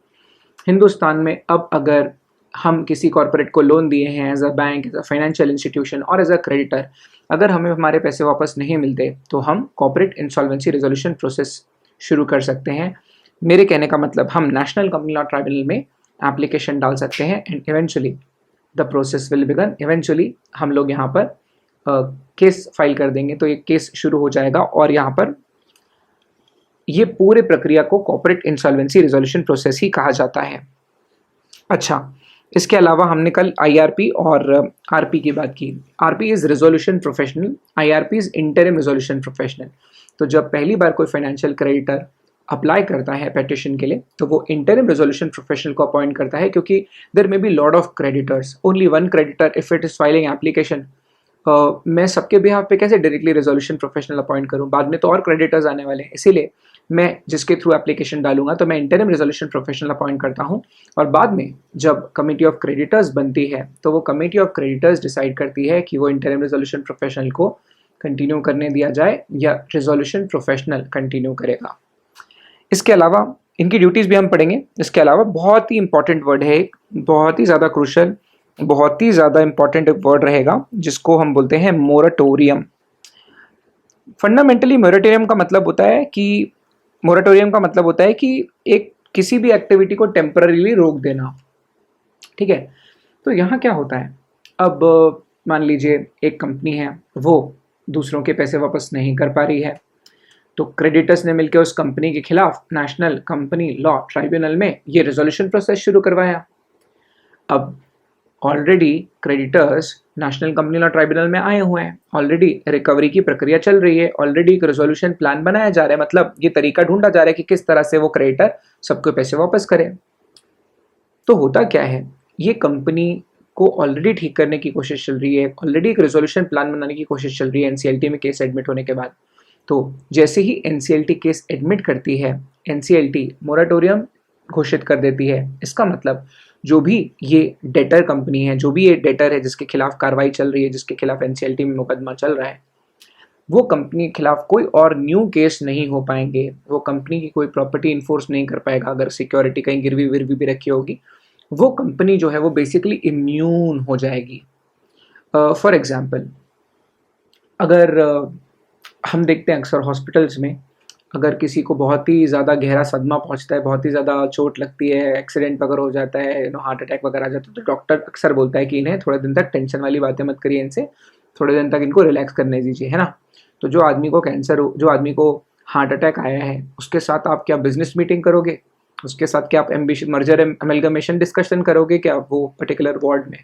Hindustan में अब अगर हम किसी कॉर्पोरेट को लोन दिए हैं as a bank, as a financial institution और एज अ क्रेडिटर, अगर हमें हमारे पैसे वापस नहीं मिलते तो हम कॉर्पोरेट इंसॉल्वेंसी रेजोल्यूशन प्रोसेस शुरू कर सकते हैं। मेरे कहने का मतलब हम नेशनल कंपनी लॉ ट्राइब्यूनल में एप्लीकेशन डाल सकते हैं and eventually the process will begin. इवेंचुअली हम लोग यहाँ पर केस फाइल कर देंगे तो ये केस शुरू हो जाएगा और यहाँ पर ये पूरे प्रक्रिया को कॉर्पोरेट इंसॉल्वेंसी रेजोल्यूशन प्रोसेस ही कहा जाता है। अच्छा, इसके अलावा हमने कल IRP और RP की बात की। RP is resolution professional, IRP is interim resolution professional. तो जब पहली बार कोई फाइनेंशियल क्रेडिटर अप्लाई करता है पेटिशन के लिए तो वो इंटरिम रेजोल्यूशन प्रोफेशनल को अपॉइंट करता है क्योंकि there may be lot of creditors, only one creditor if it is filing application. मैं सबके बिहाफ पे कैसे डायरेक्टली रेजोल्यूशन प्रोफेशनल अपॉइंट करूं, बाद में तो और क्रेडिटर्स आने वाले हैं। इसीलिए मैं जिसके थ्रू एप्लीकेशन डालूंगा तो मैं इंटरिम रेजोल्यूशन प्रोफेशनल अपॉइंट करता हूं और बाद में जब कमेटी ऑफ क्रेडिटर्स बनती है तो वो कमेटी ऑफ क्रेडिटर्स डिसाइड करती है कि वो इंटरिम रेजोल्यूशन प्रोफेशनल को कंटिन्यू करने दिया जाए या रेजोल्यूशन प्रोफेशनल कंटिन्यू करेगा। इसके अलावा इनकी ड्यूटीज़ भी हम पढ़ेंगे। इसके अलावा बहुत ही इंपॉर्टेंट वर्ड है, एक बहुत ही ज़्यादा क्रूशल, बहुत ही ज़्यादा इंपॉर्टेंट वर्ड रहेगा जिसको हम बोलते हैं मोरेटोरियम। फंडामेंटली मोरेटोरियम का मतलब होता है कि एक किसी भी एक्टिविटी को टेम्पररीली रोक देना। ठीक है, तो यहाँ क्या होता है, अब मान लीजिए एक कंपनी है वो दूसरों के पैसे वापस नहीं कर पा रही है तो क्रेडिटर्स ने मिलकर उस कंपनी के खिलाफ नेशनल कंपनी लॉ ट्राइब्यूनल में ये रेजोल्यूशन प्रोसेस शुरू करवाया। अब already creditors national company law tribunal में आए हुए हैं, ऑलरेडी रिकवरी की प्रक्रिया चल रही है, ऑलरेडी एक रेजोल्यूशन प्लान बनाया जा रहा है, मतलब ये तरीका ढूंढा जा रहा है कि किस तरह से वो क्रेडिटर सबके पैसे वापस करे। तो होता क्या है, ये कंपनी को ऑलरेडी ठीक करने की कोशिश चल रही है, ऑलरेडी एक रेजोल्यूशन प्लान बनाने की कोशिश चल रही है एनसीएलटी में केस एडमिट होने के बाद। तो जैसे ही एनसीएलटी केस एडमिट करती है, एनसीएलटी मोरेटोरियम घोषित कर देती है। इसका मतलब जो भी ये डेटर कंपनी है, जो भी ये डेटर है जिसके खिलाफ कार्रवाई चल रही है, जिसके खिलाफ एनसीएलटी में मुकदमा चल रहा है, वो कंपनी के खिलाफ कोई और न्यू केस नहीं हो पाएंगे, वो कंपनी की कोई प्रॉपर्टी इन्फोर्स नहीं कर पाएगा। अगर सिक्योरिटी कहीं गिरवी विरवी भी रखी होगी, वो कंपनी जो है वो बेसिकली इम्यून हो जाएगी। फॉर एग्जाम्पल, अगर हम देखते हैं अक्सर हॉस्पिटल्स में अगर किसी को बहुत ही ज़्यादा गहरा सदमा पहुंचता है, बहुत ही ज़्यादा चोट लगती है, एक्सीडेंट वगैरह हो जाता है, हार्ट अटैक वगैरह आ जाता है, तो डॉक्टर अक्सर बोलता है कि इन्हें थोड़े दिन तक टेंशन वाली बातें मत करिए, इनसे थोड़े दिन तक इनको रिलैक्स करने दीजिए, है ना। तो जो आदमी को कैंसर, जो आदमी को हार्ट अटैक आया है, उसके साथ आप क्या बिजनेस मीटिंग करोगे? उसके साथ क्या आप मर्जर अमेलगमेशन डिस्कशन करोगे क्या वो पर्टिकुलर वार्ड में?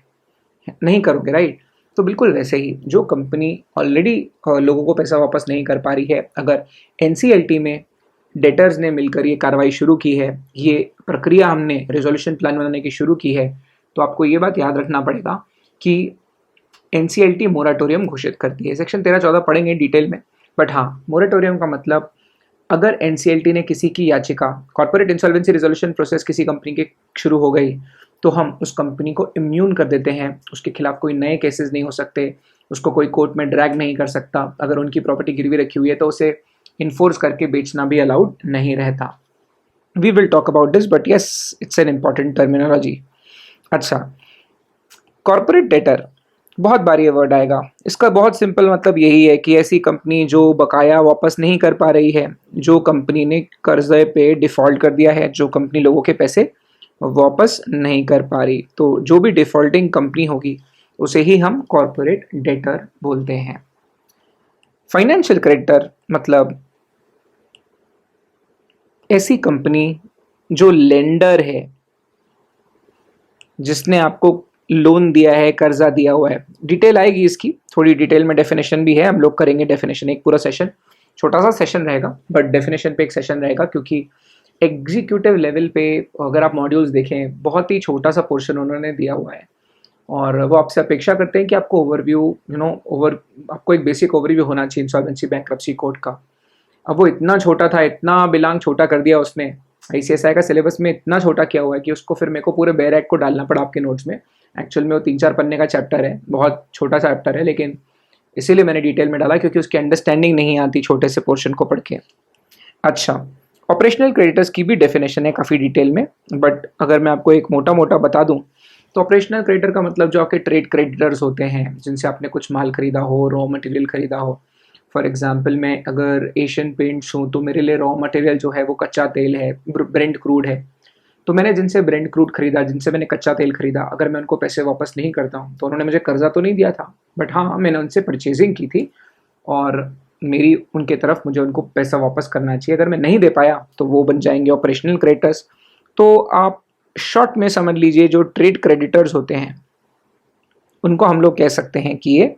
नहीं करोगे, राइट। तो बिल्कुल वैसे ही जो कंपनी ऑलरेडी लोगों को पैसा वापस नहीं कर पा रही है, अगर एनसीएलटी में डेटर्स ने मिलकर ये कार्रवाई शुरू की है, ये प्रक्रिया हमने रेजोल्यूशन प्लान बनाने की शुरू की है, तो आपको ये बात याद रखना पड़ेगा कि एनसीएलटी मोराटोरियम घोषित करती है। सेक्शन 13-14 पढ़ेंगे डिटेल में, बट हाँ, मोराटोरियम का मतलब अगर एनसीएलटी ने किसी की याचिका, कॉर्पोरेट इंसॉल्वेंसी रिजोल्यूशन प्रोसेस किसी कंपनी के शुरू हो गई, तो हम उस कंपनी को इम्यून कर देते हैं, उसके खिलाफ कोई नए केसेस नहीं हो सकते, उसको कोई कोर्ट में ड्रैग नहीं कर सकता। अगर उनकी प्रॉपर्टी गिरवी रखी हुई है तो उसे इन्फोर्स करके बेचना भी अलाउड नहीं रहता। We will talk about this, but yes, it's an important terminology. अच्छा, कॉर्पोरेट डेटर, बहुत बार ये वर्ड आएगा। इसका बहुत सिंपल मतलब यही है कि ऐसी कंपनी जो बकाया वापस नहीं कर पा रही है, जो कंपनी ने कर्जे पे डिफ़ॉल्ट कर दिया है, जो कंपनी लोगों के पैसे वापस नहीं कर पा रही, तो जो भी डिफ़ॉल्टिंग कंपनी होगी उसे ही हम कॉर्पोरेट डेटर बोलते हैं। फाइनेंशियल क्रेडिटर मतलब ऐसी कंपनी जो लेंडर है, जिसने आपको लोन दिया है, कर्जा दिया हुआ है। डिटेल आएगी इसकी, थोड़ी डिटेल में डेफिनेशन भी है, हम लोग करेंगे डेफिनेशन, एक पूरा सेशन, छोटा सा सेशन रहेगा, बट डेफिनेशन पे एक सेशन रहेगा, क्योंकि एग्जीक्यूटिव लेवल पे अगर आप मॉड्यूल्स देखें, बहुत ही छोटा सा पोर्शन उन्होंने दिया हुआ है, और वो आपसे अपेक्षा करते हैं कि आपको ओवरव्यू, आपको एक बेसिक ओवरव्यू होना चाहिए इंसॉल्वेंसी बैंक्रप्सी कोड का। अब वो इतना छोटा था, इतना बिलांग छोटा कर दिया उसने, आईसीएसआई का सिलेबस में इतना छोटा किया हुआ है कि उसको फिर मेरे को पूरे बैरैक को डालना पड़ा आपके नोट्स में। एक्चुअल में वो 3-4 पन्ने का चैप्टर है, बहुत छोटा चैप्टर है, लेकिन इसीलिए मैंने डिटेल में डाला क्योंकि उसकी अंडरस्टैंडिंग नहीं आती छोटे से पोर्शन को पढ़ के। अच्छा, ऑपरेशनल क्रेडिटर्स की भी डेफिनेशन है काफ़ी डिटेल में, बट अगर मैं आपको एक मोटा मोटा बता दूं तो ऑपरेशनल क्रेडिटर का मतलब जो आपके ट्रेड क्रेडिटर्स होते हैं, जिनसे आपने कुछ माल खरीदा हो, रॉ मटेरियल खरीदा हो। फॉर एग्जांपल, मैं अगर एशियन पेंट्स हूँ तो मेरे लिए रॉ मटेरियल जो है वो कच्चा तेल है, ब्रेंट क्रूड है, तो मैंने जिनसे ब्रेंट क्रूड खरीदा, जिनसे मैंने कच्चा तेल खरीदा, अगर मैं उनको पैसे वापस नहीं करता हूँ तो उन्होंने मुझे कर्जा तो नहीं दिया था, बट हाँ, मैंने उनसे परचेजिंग की थी और मेरी उनके तरफ मुझे उनको पैसा वापस करना चाहिए। अगर मैं नहीं दे पाया तो वो बन जाएंगे ऑपरेशनल क्रेडिटर्स। तो आप शॉर्ट में समझ लीजिए, जो ट्रेड क्रेडिटर्स होते हैं उनको हम लोग कह सकते हैं कि ये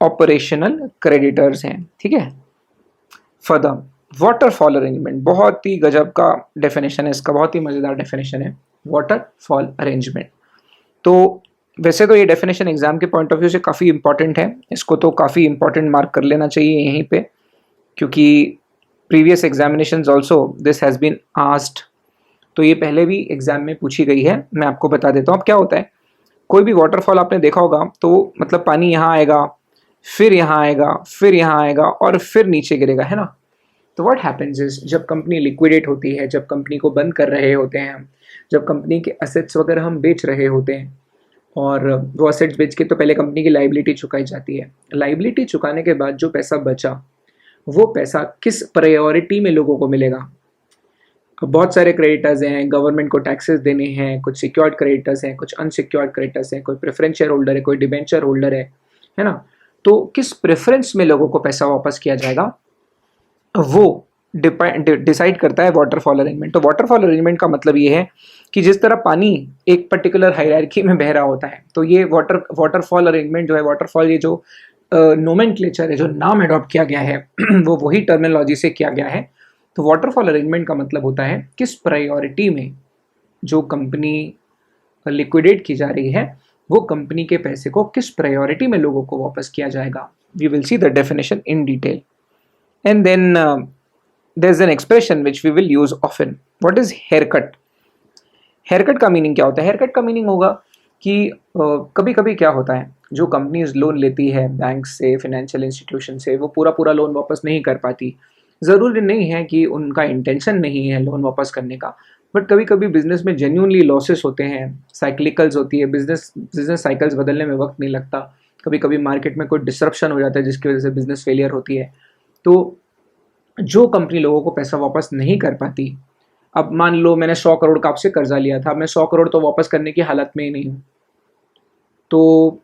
ऑपरेशनल क्रेडिटर्स हैं, ठीक है। फर्दर, वाटरफॉल अरेंजमेंट, बहुत ही गजब का डेफिनेशन है इसका, बहुत ही मज़ेदार डेफिनेशन है वाटरफॉल अरेंजमेंट। तो वैसे तो ये डेफिनेशन एग्जाम के पॉइंट ऑफ व्यू से काफ़ी इंपॉर्टेंट है, इसको तो काफ़ी इंपॉर्टेंट मार्क कर लेना चाहिए यहीं पे, क्योंकि previous examinations also this has been asked, तो ये पहले भी एग्जाम में पूछी गई है। मैं आपको बता देता हूँ अब क्या होता है। कोई भी वाटरफॉल आपने देखा होगा तो मतलब पानी यहाँ आएगा, फिर यहाँ आएगा, फिर यहाँ आएगा और फिर नीचे गिरेगा, है ना। तो व्हाट हैपेंस इज, जब कंपनी लिक्विडेट होती है, जब कंपनी को बंद कर रहे होते हैं हम, जब कंपनी के असेट्स वगैरह हम बेच रहे होते हैं, और वो असेट्स बेच के तो पहले कंपनी की लाइबिलिटी चुकाई जाती है। लाइबिलिटी चुकाने के बाद जो पैसा बचा, वो पैसा किस प्रायोरिटी में लोगों को मिलेगा। बहुत सारे क्रेडिटर्स हैं, गवर्नमेंट को टैक्सेस देने हैं, कुछ सिक्योर्ड क्रेडिटर्स हैं, कुछ अनसिक्योर्ड क्रेडिटर्स हैं, कोई प्रेफरेंस शेयर होल्डर है, कोई डिबेंचर होल्डर है ना। तो किस प्रेफरेंस में लोगों को पैसा वापस किया जाएगा, वो डिसाइड करता है वाटरफॉल अरेंजमेंट। तो वाटरफॉल अरेंजमेंट का मतलब ये है कि जिस तरह पानी एक पर्टिकुलर हायरार्की में बह रहा होता है, तो ये वाटरफॉल अरेंजमेंट जो है, वाटरफॉल ये जो नोमेनक्लेचर है, जो नाम अडॉप्ट किया गया है वो वही टर्मिनोलॉजी से किया गया है। तो वाटरफॉल अरेंजमेंट का मतलब होता है किस प्रायोरिटी में जो कंपनी लिक्विडेट की जा रही है, वो कंपनी के पैसे को किस प्रायोरिटी में लोगों को वापस किया जाएगा। We will see the definition in detail, and then there is an expression which we will use often. What is haircut? Haircut का मीनिंग क्या होता है? हेयरकट का मीनिंग होगा कि कभी कभी क्या होता है, जो कंपनीज लोन लेती है बैंक से, फाइनेंशियल इंस्टीट्यूशन से, वो पूरा लोन वापस नहीं कर पाती। ज़रूरी नहीं है कि उनका इंटेंशन नहीं है लोन वापस करने का, बट कभी कभी बिजनेस में जेन्यूनली लॉसेस होते हैं, साइक्लिकल्स होती है, बिजनेस साइकिल्स बदलने में वक्त नहीं लगता, कभी कभी मार्केट में कोई डिसरप्शन हो जाता है जिसकी वजह से बिजनेस फेलियर होती है। तो जो कंपनी लोगों को पैसा वापस नहीं कर पाती, अब मान लो मैंने 100 करोड़ का आपसे कर्जा लिया था, मैं 100 करोड़ तो वापस करने की हालत में ही नहीं हूँ, तो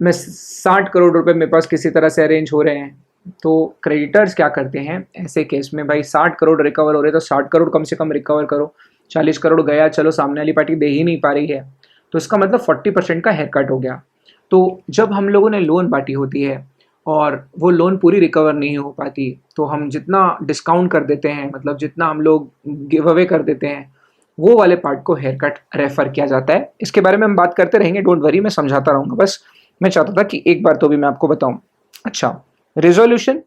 मैं 60 करोड़ रुपए मेरे पास किसी तरह से अरेंज हो रहे हैं। तो क्रेडिटर्स क्या करते हैं ऐसे केस में, भाई 60 करोड़ रिकवर हो रहे तो 60 करोड़ कम से कम रिकवर करो। 40 करोड़ गया, चलो सामने वाली पार्टी दे ही नहीं पा रही है, तो इसका मतलब 40% का हेयर कट हो गया। तो जब हम लोगों ने लोन बांटी होती है और वो लोन पूरी रिकवर नहीं हो पाती, तो हम जितना डिस्काउंट कर देते हैं, मतलब जितना हम लोग गिव अवे कर देते हैं, वो वाले पार्ट को हेयर कट रेफर किया जाता है। इसके बारे में हम बात करते रहेंगे, डोंट वरी, मैं समझाता रहूँगा। बस मैं चाहता था कि एक बार तो भी मैं आपको बताऊं। अच्छा, रिजोल्यूशन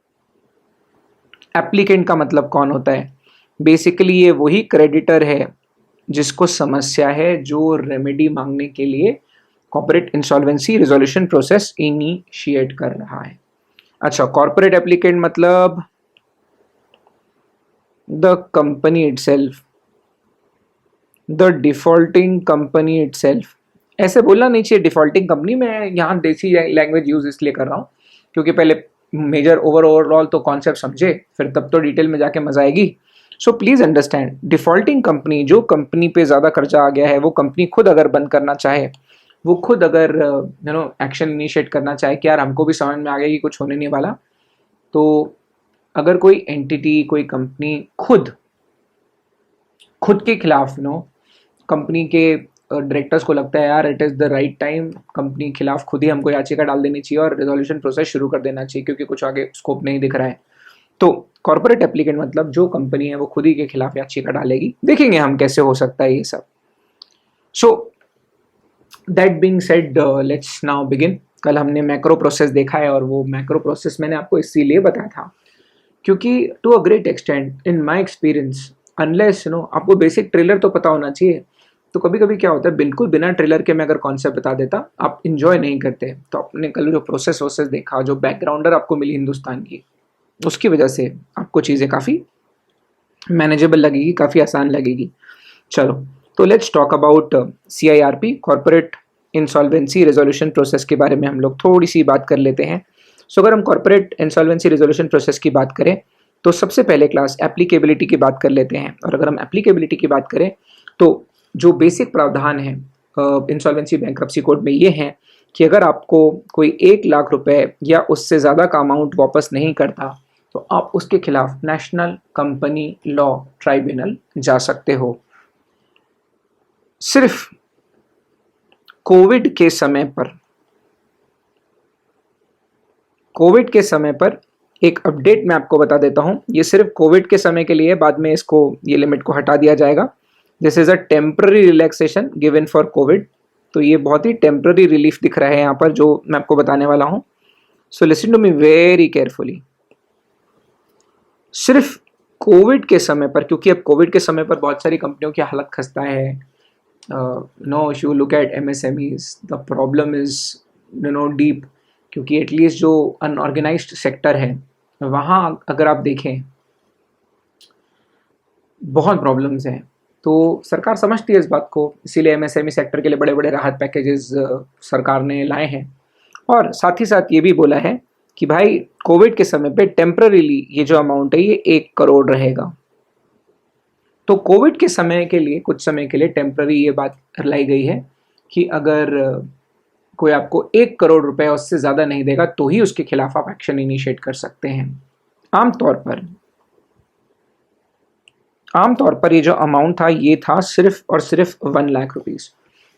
एप्लीकेंट का मतलब कौन होता है? बेसिकली ये वही क्रेडिटर है जिसको समस्या है, जो रेमेडी मांगने के लिए corporate insolvency resolution process initiate कर रहा है। अच्छा, कॉर्पोरेट एप्लीकेंट मतलब the company itself, the defaulting company itself. ऐसे बोलना नहीं चाहिए डिफॉल्टिंग कंपनी, मैं यहाँ देसी लैंग्वेज यूज इसलिए कर रहा हूँ क्योंकि पहले मेजर ओवरऑल तो कॉन्सेप्ट समझे, फिर तब तो डिटेल में जाके मजा आएगी। So please understand, defaulting company, जो कंपनी पे ज्यादा कर्जा आ गया है, वो कंपनी खुद अगर बंद करना चाहे, वो खुद अगर एक्शन इनिशिएट करना चाहे कि यार हमको भी समझ में आ गया कि कुछ होने नहीं वाला, तो अगर कोई एंटिटी, कोई कंपनी खुद के खिलाफ कंपनी के डायरेक्टर्स को लगता है यार it is the right time, company के खिलाफ खुद ही हमको याचिका डाल देनी चाहिए और रेजोल्यूशन प्रोसेस शुरू कर देना चाहिए क्योंकि कुछ आगे स्कोप नहीं दिख रहा है, तो कॉर्पोरेट एप्लीकेंट मतलब जो कंपनी है वो खुद ही के खिलाफ याचिका डालेगी। देखेंगे हम कैसे हो सकता है ये सब। So that being said, let's now begin. कल हमने मैक्रो प्रोसेस देखा है और वो मैक्रो प्रोसेस मैंने आपको इसीलिए बताया था क्योंकि to a great extent in my experience, unless आपको बेसिक ट्रेलर तो पता होना चाहिए, तो कभी कभी क्या होता है बिल्कुल बिना ट्रेलर के मैं अगर कॉन्सेप्ट बता देता आप इंजॉय नहीं करते। तो आपने कल जो प्रोसेस वोसेस देखा, जो बैकग्राउंडर आपको मिली हिंदुस्तान की, उसकी वजह से आपको चीज़ें काफ़ी मैनेजेबल लगेगी, काफ़ी आसान लगेगी। चलो, तो let's talk about CIRP, corporate insolvency resolution process के बारे में हम लोग थोड़ी सी बात कर लेते हैं। सो अगर हम कॉर्पोरेट इंसॉल्वेंसी रेजोल्यूशन प्रोसेस की बात करें तो सबसे पहले क्लास एप्लीकेबिलिटी की बात कर लेते हैं। और अगर हम एप्लीकेबिलिटी की बात करें तो जो बेसिक प्रावधान है इंसॉल्वेंसी बैंक्रप्सी कोड में ये हैं कि अगर आपको कोई 1 लाख रुपए या उससे ज़्यादा का अमाउंट वापस नहीं करता तो आप उसके खिलाफ नेशनल कंपनी लॉ ट्राइब्यूनल जा सकते हो। सिर्फ कोविड के समय पर एक अपडेट मैं आपको बता देता हूं, ये सिर्फ कोविड के समय के लिए, बाद में इसको ये लिमिट को हटा दिया जाएगा। This is a temporary relaxation given for Covid, तो ये बहुत ही टेम्पररी रिलीफ दिख रहा है यहाँ पर जो मैं आपको बताने वाला हूँ। So listen to me very carefully. सिर्फ कोविड के समय पर, क्योंकि अब कोविड के समय पर बहुत सारी कंपनियों की हालत खस्ता है, know if you look at MSMEs the problem is deep, क्योंकि एटलीस्ट जो अनऑर्गेनाइज्ड सेक्टर है वहाँ अगर आप देखें बहुत प्रॉब्लम्स हैं। तो सरकार समझती है इस बात को, इसीलिए MSME सेक्टर के लिए बड़े बड़े राहत पैकेजेस सरकार ने लाए हैं। और साथ ही साथ ये भी बोला है कि भाई कोविड के समय पे टेम्पररीली ये जो अमाउंट है ये 1 करोड़ रहेगा। तो कोविड के समय के लिए, कुछ समय के लिए टेम्पररी ये बात लाई गई है कि अगर कोई आपको 1 करोड़ रुपए उससे ज़्यादा नहीं देगा तो ही उसके खिलाफ आप एक्शन इनिशिएट कर सकते हैं। आमतौर पर ये जो अमाउंट था ये था सिर्फ और सिर्फ 1 लाख रुपीज़।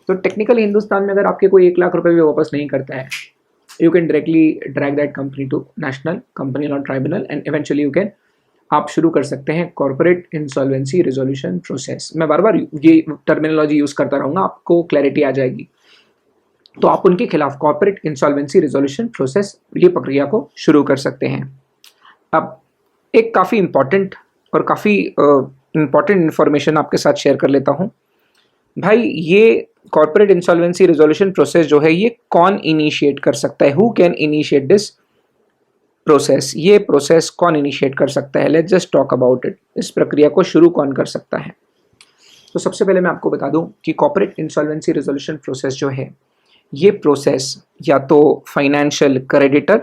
तो टेक्निकली हिंदुस्तान में अगर आपके कोई 1 लाख रुपए भी वापस नहीं करता है, you can directly drag that company to national company law tribunal and eventually you can, आप शुरू कर सकते हैं कॉर्पोरेट इंसॉल्वेंसी रिजोल्यूशन प्रोसेस। मैं बार बार ये टर्मिनोलॉजी यूज करता रहूँगा, आपको क्लैरिटी आ जाएगी। तो आप उनके खिलाफ कॉर्पोरेट इंसॉल्वेंसी रिजोल्यूशन प्रोसेस, ये प्रक्रिया को शुरू कर सकते हैं। अब एक काफ़ी इंपॉर्टेंट और काफ़ी इंपॉर्टेंट इन्फॉर्मेशन आपके साथ शेयर कर लेता हूँ। भाई ये कॉर्पोरेट इंसॉल्वेंसी रिजोल्यूशन प्रोसेस जो है ये कौन इनिशिएट कर सकता है? Who can initiate this process? ये प्रोसेस कौन इनिशिएट कर सकता है? Let's just talk about it. इस प्रक्रिया को शुरू कौन कर सकता है? तो सबसे पहले मैं आपको बता दूं कि कॉर्पोरेट इंसॉल्वेंसी रिजोल्यूशन प्रोसेस जो है ये प्रोसेस या तो फाइनेंशियल क्रेडिटर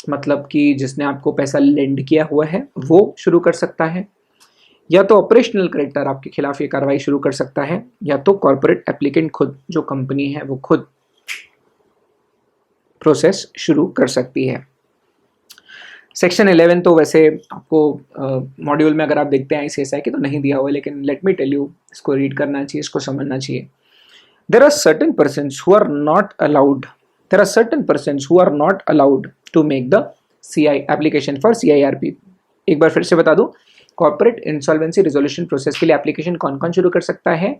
मतलब कि जिसने आपको पैसा लेंड किया हुआ है वो शुरू कर सकता है, या तो ऑपरेशनल क्रेडिटर आपके खिलाफ ये कार्रवाई शुरू कर सकता है, या तो कॉर्पोरेट एप्लीकेंट खुद, जो कंपनी है वो खुद प्रोसेस शुरू कर सकती है। सेक्शन 11 तो वैसे आपको मॉड्यूल में अगर आप देखते हैं ICSI की तो नहीं दिया हुआ है, लेकिन लेट मी टेल यू, इसको रीड करना चाहिए, इसको समझना चाहिए. There are certain persons who are not allowed. There are certain persons who are not allowed to make the CI application for CIRP. एक बार फिर से बता दूं, कॉर्पोरेट इंसॉल्वेंसी रिजोल्यूशन प्रोसेस के लिए एप्लीकेशन कौन कौन शुरू कर सकता है?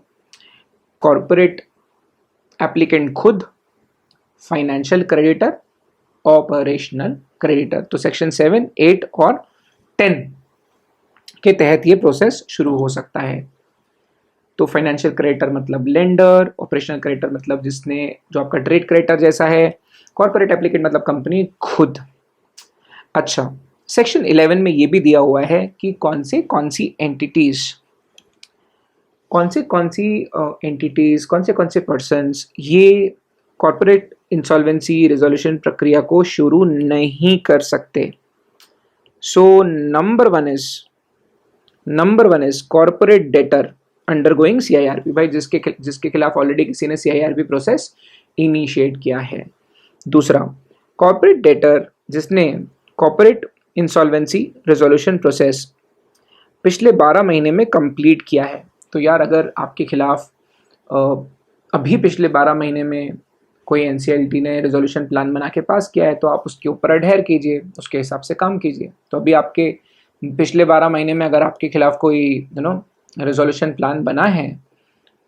कॉर्पोरेट एप्लीकेंट खुद, फाइनेंशियल क्रेडिटर, ऑपरेशनल क्रेडिटर. तो सेक्शन 7, 8 और 10 के तहत ये प्रोसेस शुरू हो सकता है. तो फाइनेंशियल क्रेडिटर मतलब लेंडर, ऑपरेशनल क्रेडिटर मतलब जिसने जो आपका ट्रेड क्रेडिटर जैसा है, कॉर्पोरेट एप्लीकेंट मतलब कंपनी खुद. अच्छा, सेक्शन 11 में ये भी दिया हुआ है कि कौन सी एंटिटीज, कौन से पर्सन्स ये कॉर्पोरेट इंसॉल्वेंसी रिजोल्यूशन प्रक्रिया को शुरू नहीं कर सकते. So number one is corporate debtor undergoing CIRP, भाई जिसके खिलाफ ऑलरेडी किसी ने CIRP प्रोसेस इनिशिएट किया है. दूसरा, कॉर्पोरेट डेटर जिसने कॉर्पोरेट इंसॉल्वेंसी रिजोल्यूशन प्रोसेस पिछले 12 महीने में कंप्लीट किया है. तो यार अगर आपके खिलाफ अभी पिछले 12 महीने में कोई NCLT ने रिजोल्यूशन प्लान बना के पास किया है तो आप उसके ऊपर अडहेर कीजिए, उसके हिसाब से काम कीजिए. तो अभी आपके पिछले 12 महीने में अगर आपके खिलाफ कोई रिजोल्यूशन प्लान बना है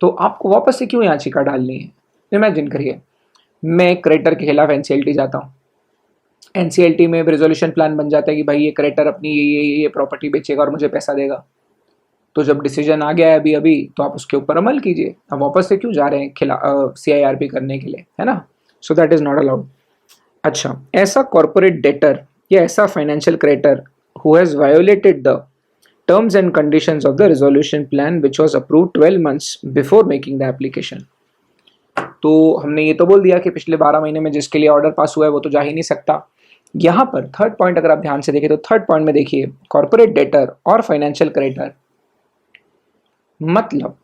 तो आपको वापस से क्यों याचिका डालनी है? इमेजिन करिए, मैं क्रेडिटर के खिलाफ NCLT जाता हूँ, NCLT में रिजोल्यूशन प्लान बन जाता है कि भाई ये क्रेडिटर अपनी ये प्रॉपर्टी बेचेगा और मुझे पैसा देगा. तो जब डिसीजन आ गया है अभी तो आप उसके ऊपर अमल कीजिए. अब वापस से क्यों जा रहे हैं CIRP करने के लिए, है ना? So that is not allowed. अच्छा, ऐसा कॉर्पोरेट डेटर या ऐसा financial creditor who has violated the terms and conditions of the resolution plan which was approved 12 months before making the application. तो हमने ये तो बोल दिया कि पिछले 12 महीने में जिसके लिए ऑर्डर पास हुआ है वो तो जा ही नहीं सकता. यहाँ पर थर्ड पॉइंट अगर आप ध्यान से देखें तो थर्ड पॉइंट में देखिए, कॉर्पोरेट डेटर और फाइनेंशियल क्रेडिटर मतलब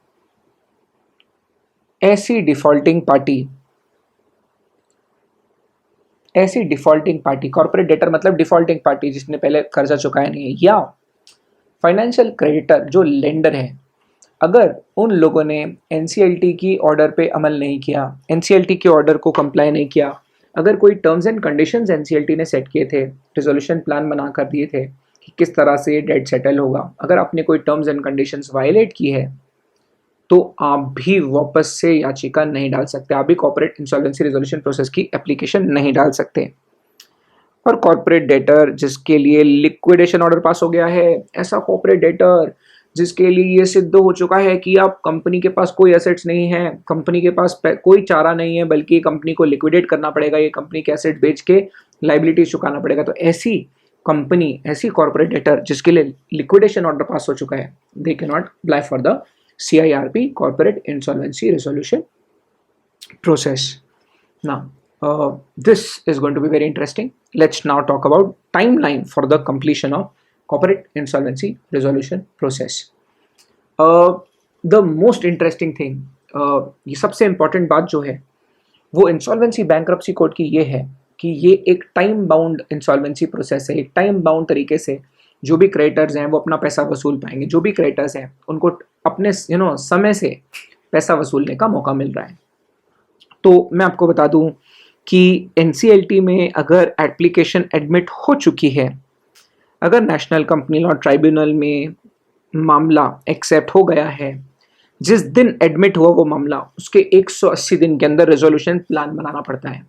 ऐसी डिफॉल्टिंग पार्टी, कॉर्पोरेट डेटर मतलब डिफॉल्टिंग पार्टी जिसने पहले कर्जा चुकाया नहीं है, या फाइनेंशियल क्रेडिटर जो लेंडर है, अगर उन लोगों ने NCLT की ऑर्डर पे अमल नहीं किया, NCLT के ऑर्डर को कंप्लाई नहीं किया, अगर कोई टर्म्स एंड कंडीशंस NCLT ने सेट किए थे, रिजोल्यूशन प्लान बना कर दिए थे कि किस तरह से डेट सेटल होगा, अगर आपने कोई टर्म्स एंड कंडीशंस वायलेट की है तो आप भी वापस से याचिका नहीं डाल सकते, आप भी कॉर्पोरेट इंसॉल्वेंसी रिजोल्यूशन प्रोसेस की एप्लीकेशन नहीं डाल सकते. और कॉर्पोरेट डेटर जिसके लिए लिक्विडेशन ऑर्डर पास हो गया है, ऐसा कॉर्पोरेट डेटर जिसके लिए ये सिद्ध हो चुका है कि आप कंपनी के पास कोई एसेट्स नहीं है, कंपनी के पास कोई चारा नहीं है, बल्कि कंपनी को लिक्विडेट करना पड़ेगा, ये कंपनी के एसेट बेच के लाइबिलिटीज चुकाना पड़ेगा. तो ऐसी कंपनी, ऐसी कॉर्पोरेट डेटर जिसके लिए लिक्विडेशन ऑर्डर पास हो चुका है, they can not apply for the CIRP, corporate insolvency resolution process. Now this is going to be very interesting. Let's now talk about timeline for the completion of corporate insolvency resolution process. The most interesting thing, ये सबसे important बात जो है वो insolvency bankruptcy code की ये है कि ये एक टाइम बाउंड इंसॉल्वेंसी प्रोसेस है. एक टाइम बाउंड तरीके से जो भी क्रेडिटर्स हैं वो अपना पैसा वसूल पाएंगे, जो भी क्रेडिटर्स हैं उनको अपने समय से पैसा वसूलने का मौका मिल रहा है. तो मैं आपको बता दूं कि NCLT में अगर एप्लीकेशन एडमिट हो चुकी है, अगर नेशनल कंपनी लॉ ट्राइब्यूनल में मामला एक्सेप्ट हो गया है, जिस दिन एडमिट हुआ वो मामला, उसके 180 दिन के अंदर रेजोल्यूशन प्लान बनाना पड़ता है.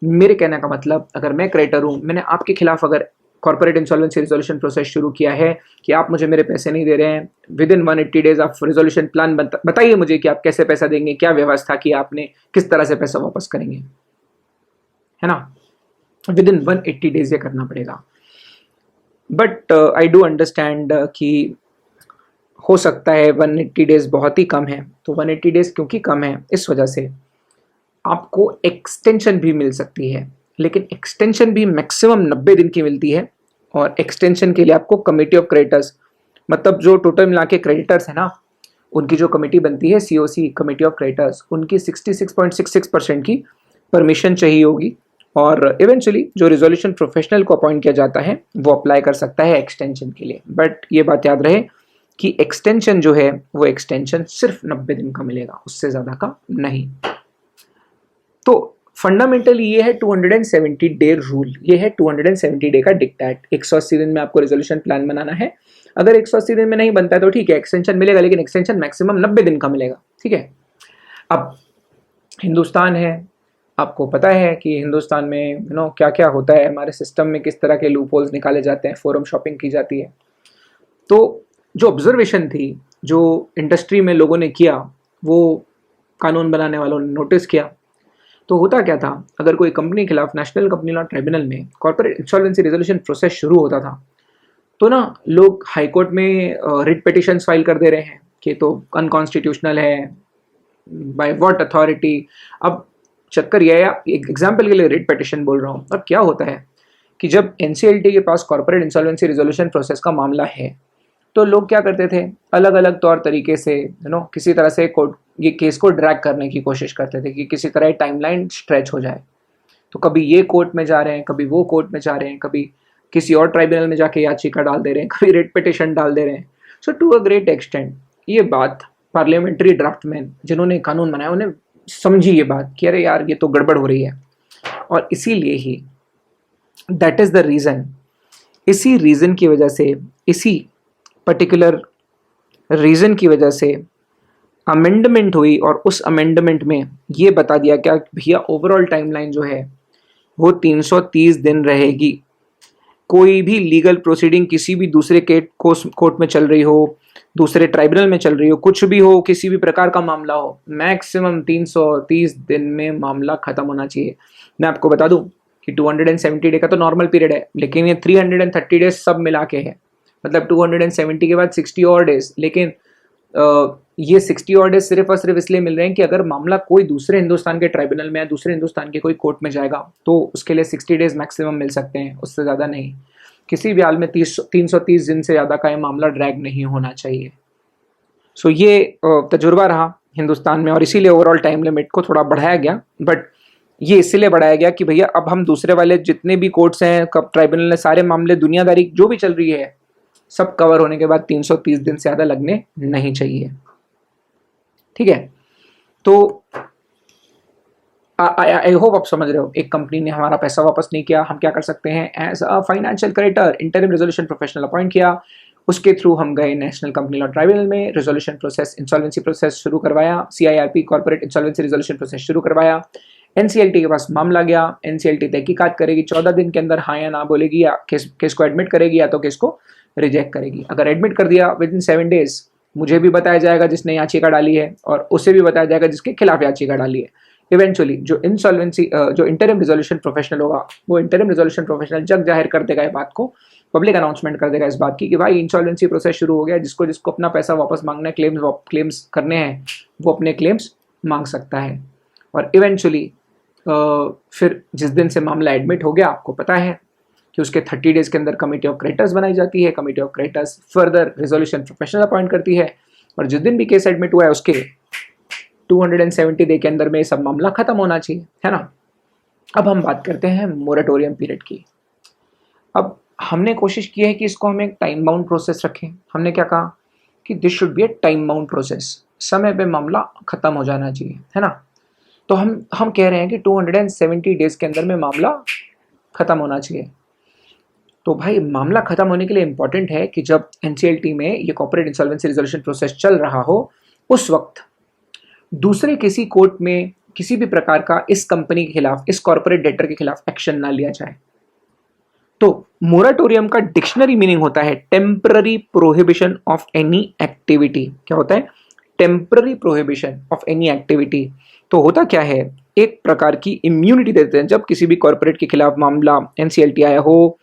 मेरे कहने का मतलब, अगर मैं क्रेडिटर हूँ, मैंने आपके खिलाफ अगर कॉर्पोरेट इंसॉल्वेंसी रिजोल्यूशन प्रोसेस शुरू किया है कि आप मुझे मेरे पैसे नहीं दे रहे हैं, विद इन 180 डेज आप रिजोल्यूशन प्लान बताइए मुझे कि आप कैसे पैसा देंगे, क्या व्यवस्था की आपने, किस तरह से पैसा वापस करेंगे, है ना? विद इन 180 डेज ये करना पड़ेगा. बट आई डू अंडरस्टैंड कि हो सकता है 180 डेज बहुत ही कम है. तो 180 डेज क्योंकि कम है, इस वजह से आपको एक्सटेंशन भी मिल सकती है, लेकिन एक्सटेंशन भी मैक्सिमम 90 दिन की मिलती है. और एक्सटेंशन के लिए आपको कमेटी ऑफ क्रेडिटर्स, मतलब जो टोटल मिला के क्रेडिटर्स है ना, उनकी जो कमेटी बनती है COC, कमेटी ऑफ क्रेडिटर्स, उनकी 66.66% की परमिशन चाहिए होगी और इवेंचुअली जो रिजोल्यूशन प्रोफेशनल को अपॉइंट किया जाता है वो अप्लाई कर सकता है एक्सटेंशन के लिए। बट ये बात याद रहे कि एक्सटेंशन जो है वो एक्सटेंशन सिर्फ 90 दिन का मिलेगा, उससे ज़्यादा का नहीं। तो फंडामेंटली ये है 270 डे रूल, ये है 270 डे का डिक्टेट। 180 दिन में आपको रेजोल्यूशन प्लान बनाना है। अगर 180 दिन में नहीं बनता है तो ठीक है, एक्सटेंशन मिलेगा, लेकिन एक्सटेंशन मैक्सिमम 90 दिन का मिलेगा। ठीक है, अब हिंदुस्तान है, आपको पता है कि हिंदुस्तान में क्या क्या होता है, हमारे सिस्टम में किस तरह के लूप होल्स निकाले जाते हैं, फोरम शॉपिंग की जाती है। तो जो ऑब्जर्वेशन थी, जो इंडस्ट्री में लोगों ने किया, वो कानून बनाने वालों ने नोटिस किया। तो होता क्या था, अगर कोई कंपनी के खिलाफ नेशनल कंपनी लॉ ट्राइब्यूनल में कॉर्पोरेट इंसॉल्वेंसी रेजोल्यूशन प्रोसेस शुरू होता था, तो ना लोग हाई कोर्ट में रिट पिटिशंस फाइल कर दे रहे हैं कि तो अनकॉन्स्टिट्यूशनल है, बाय व्हाट अथॉरिटी। अब चक्कर यह है, एक एग्जाम्पल के लिए रिट पिटिशन बोल रहा हूँ। अब क्या होता है कि जब एनसीएलटी के पास कॉर्पोरेट इंसॉल्वेंसी रेजोल्यूशन प्रोसेस का मामला है, तो लोग क्या करते थे, अलग अलग तौर तरीके से किसी तरह से कोर्ट ये केस को ड्रैग करने की कोशिश करते थे कि किसी तरह टाइमलाइन स्ट्रेच हो जाए। तो कभी ये कोर्ट में जा रहे हैं, कभी वो कोर्ट में जा रहे हैं, कभी किसी और ट्राइब्यूनल में जाके याचिका डाल दे रहे हैं, कभी रिट पिटिशन डाल दे रहे हैं। सो टू अ ग्रेट एक्सटेंट ये बात पार्लियामेंट्री ड्राफ्टमैन जिन्होंने कानून बनाया उन्हें समझी ये बात कि अरे यार ये तो गड़बड़ हो रही है। और इसीलिए ही दैट इज द रीज़न, इसी रीज़न की वजह से, इसी पर्टिकुलर रीज़न की वजह से अमेंडमेंट हुई, और उस अमेंडमेंट में ये बता दिया क्या भैया ओवरऑल टाइमलाइन जो है वो 330 दिन रहेगी। कोई भी लीगल प्रोसीडिंग किसी भी दूसरे कोर्ट में चल रही हो, दूसरे ट्राइब्यूनल में चल रही हो, कुछ भी हो, किसी भी प्रकार का मामला हो, मैक्सिमम 330 दिन में मामला खत्म होना चाहिए। मैं आपको बता दूं कि 270 डे का तो नॉर्मल पीरियड है, लेकिन ये 330 डेज सब मिला के है, मतलब 270 के बाद 60 और डेज। लेकिन ये 60 और डेज सिर्फ और सिर्फ इसलिए मिल रहे हैं कि अगर मामला कोई दूसरे हिंदुस्तान के ट्राइब्यूनल में या दूसरे हिंदुस्तान के कोई कोर्ट में जाएगा तो उसके लिए 60 डेज मैक्सिमम मिल सकते हैं, उससे ज़्यादा नहीं। किसी भी हाल में 330 दिन से ज़्यादा का ये मामला ड्रैग नहीं होना चाहिए। सो ये तजुर्बा रहा हिंदुस्तान में, और इसीलिए ओवरऑल टाइम लिमिट को थोड़ा बढ़ाया गया। बट ये इसलिए बढ़ाया गया कि भैया अब हम दूसरे वाले जितने भी कोर्ट्स हैं, कब ट्राइब्यूनल ने, सारे मामले दुनियादारी जो भी चल रही है सब कवर होने के बाद 330 दिन से ज़्यादा लगने नहीं चाहिए। ठीक है, तो आई होप आप समझ रहे हो। एक कंपनी ने हमारा पैसा वापस नहीं किया, हम क्या कर सकते हैं, as a financial creditor interim resolution professional appoint किया, उसके थ्रू हम गए नेशनल कंपनी लॉ ट्राइब्यूनल में, रेजोल्यूशन प्रोसेस, इंसॉल्वेंसी प्रोसेस शुरू करवाया, CIRP corporate insolvency resolution process शुरू करवाया। एनसीएलटी के पास मामला गया, एनसीएलटी तहकीकात करेगी, 14 दिन के अंदर हाँ या ना बोलेगी, या केस को एडमिट करेगी या तो केस को रिजेक्ट करेगी। अगर एडमिट कर दिया विद इन 7 डेज मुझे भी बताया जाएगा जिसने याचिका डाली है, और उसे भी बताया जाएगा जिसके खिलाफ याचिका डाली है। इवेंचुअली जो इंटरिम रिजोल्यूशन प्रोफेशनल होगा, वो इंटरिम रिजोल्यूशन प्रोफेशनल जग जाहिर कर देगा ये बात को, पब्लिक अनाउंसमेंट कर देगा इस बात की कि भाई इंसॉल्वेंसी प्रोसेस शुरू हो गया, जिसको जिसको अपना पैसा वापस मांगना है, क्लेम्स करने हैं, वो अपने क्लेम्स मांग सकता है। और इवेंचुअली फिर जिस दिन से मामला एडमिट हो गया, आपको पता है कि उसके 30 डेज के अंदर कमेटी ऑफ क्रेडिटर्स बनाई जाती है, committee of creditors further resolution professional appoint करती है, और जिस दिन भी केस एडमिट हुआ है उसके 270 डे के अंदर में सब मामला खत्म होना चाहिए, है ना। अब हम बात करते हैं मोरेटोरियम पीरियड की। अब हमने कोशिश की है कि इसको हम एक टाइम बाउंड प्रोसेस रखें। हमने क्या कहा कि this should be A time bound process, समय पे मामला खत्म हो जाना चाहिए, है ना। तो हम कह रहे हैं कि 270 डेज के अंदर में मामला खत्म होना चाहिए। तो भाई मामला खत्म होने के लिए इंपॉर्टेंट है कि जब एनसीएलटी में ये कॉर्पोरेट इंसॉल्वेंसी रिजोल्यूशन प्रोसेस चल रहा हो, उस वक्त दूसरे किसी कोर्ट में किसी भी प्रकार का इस कंपनी के खिलाफ, इस कॉर्पोरेट डेटर के खिलाफ एक्शन ना लिया जाए। तो मोराटोरियम का डिक्शनरी मीनिंग होता है temporary prohibition of any activity. क्या होता है? Temporary prohibition of any activity. तो होता क्या है, एक प्रकार की इम्यूनिटी देते हैं जब किसी भी कॉर्पोरेट के खिलाफ मामला एनसीएलटी आया हो,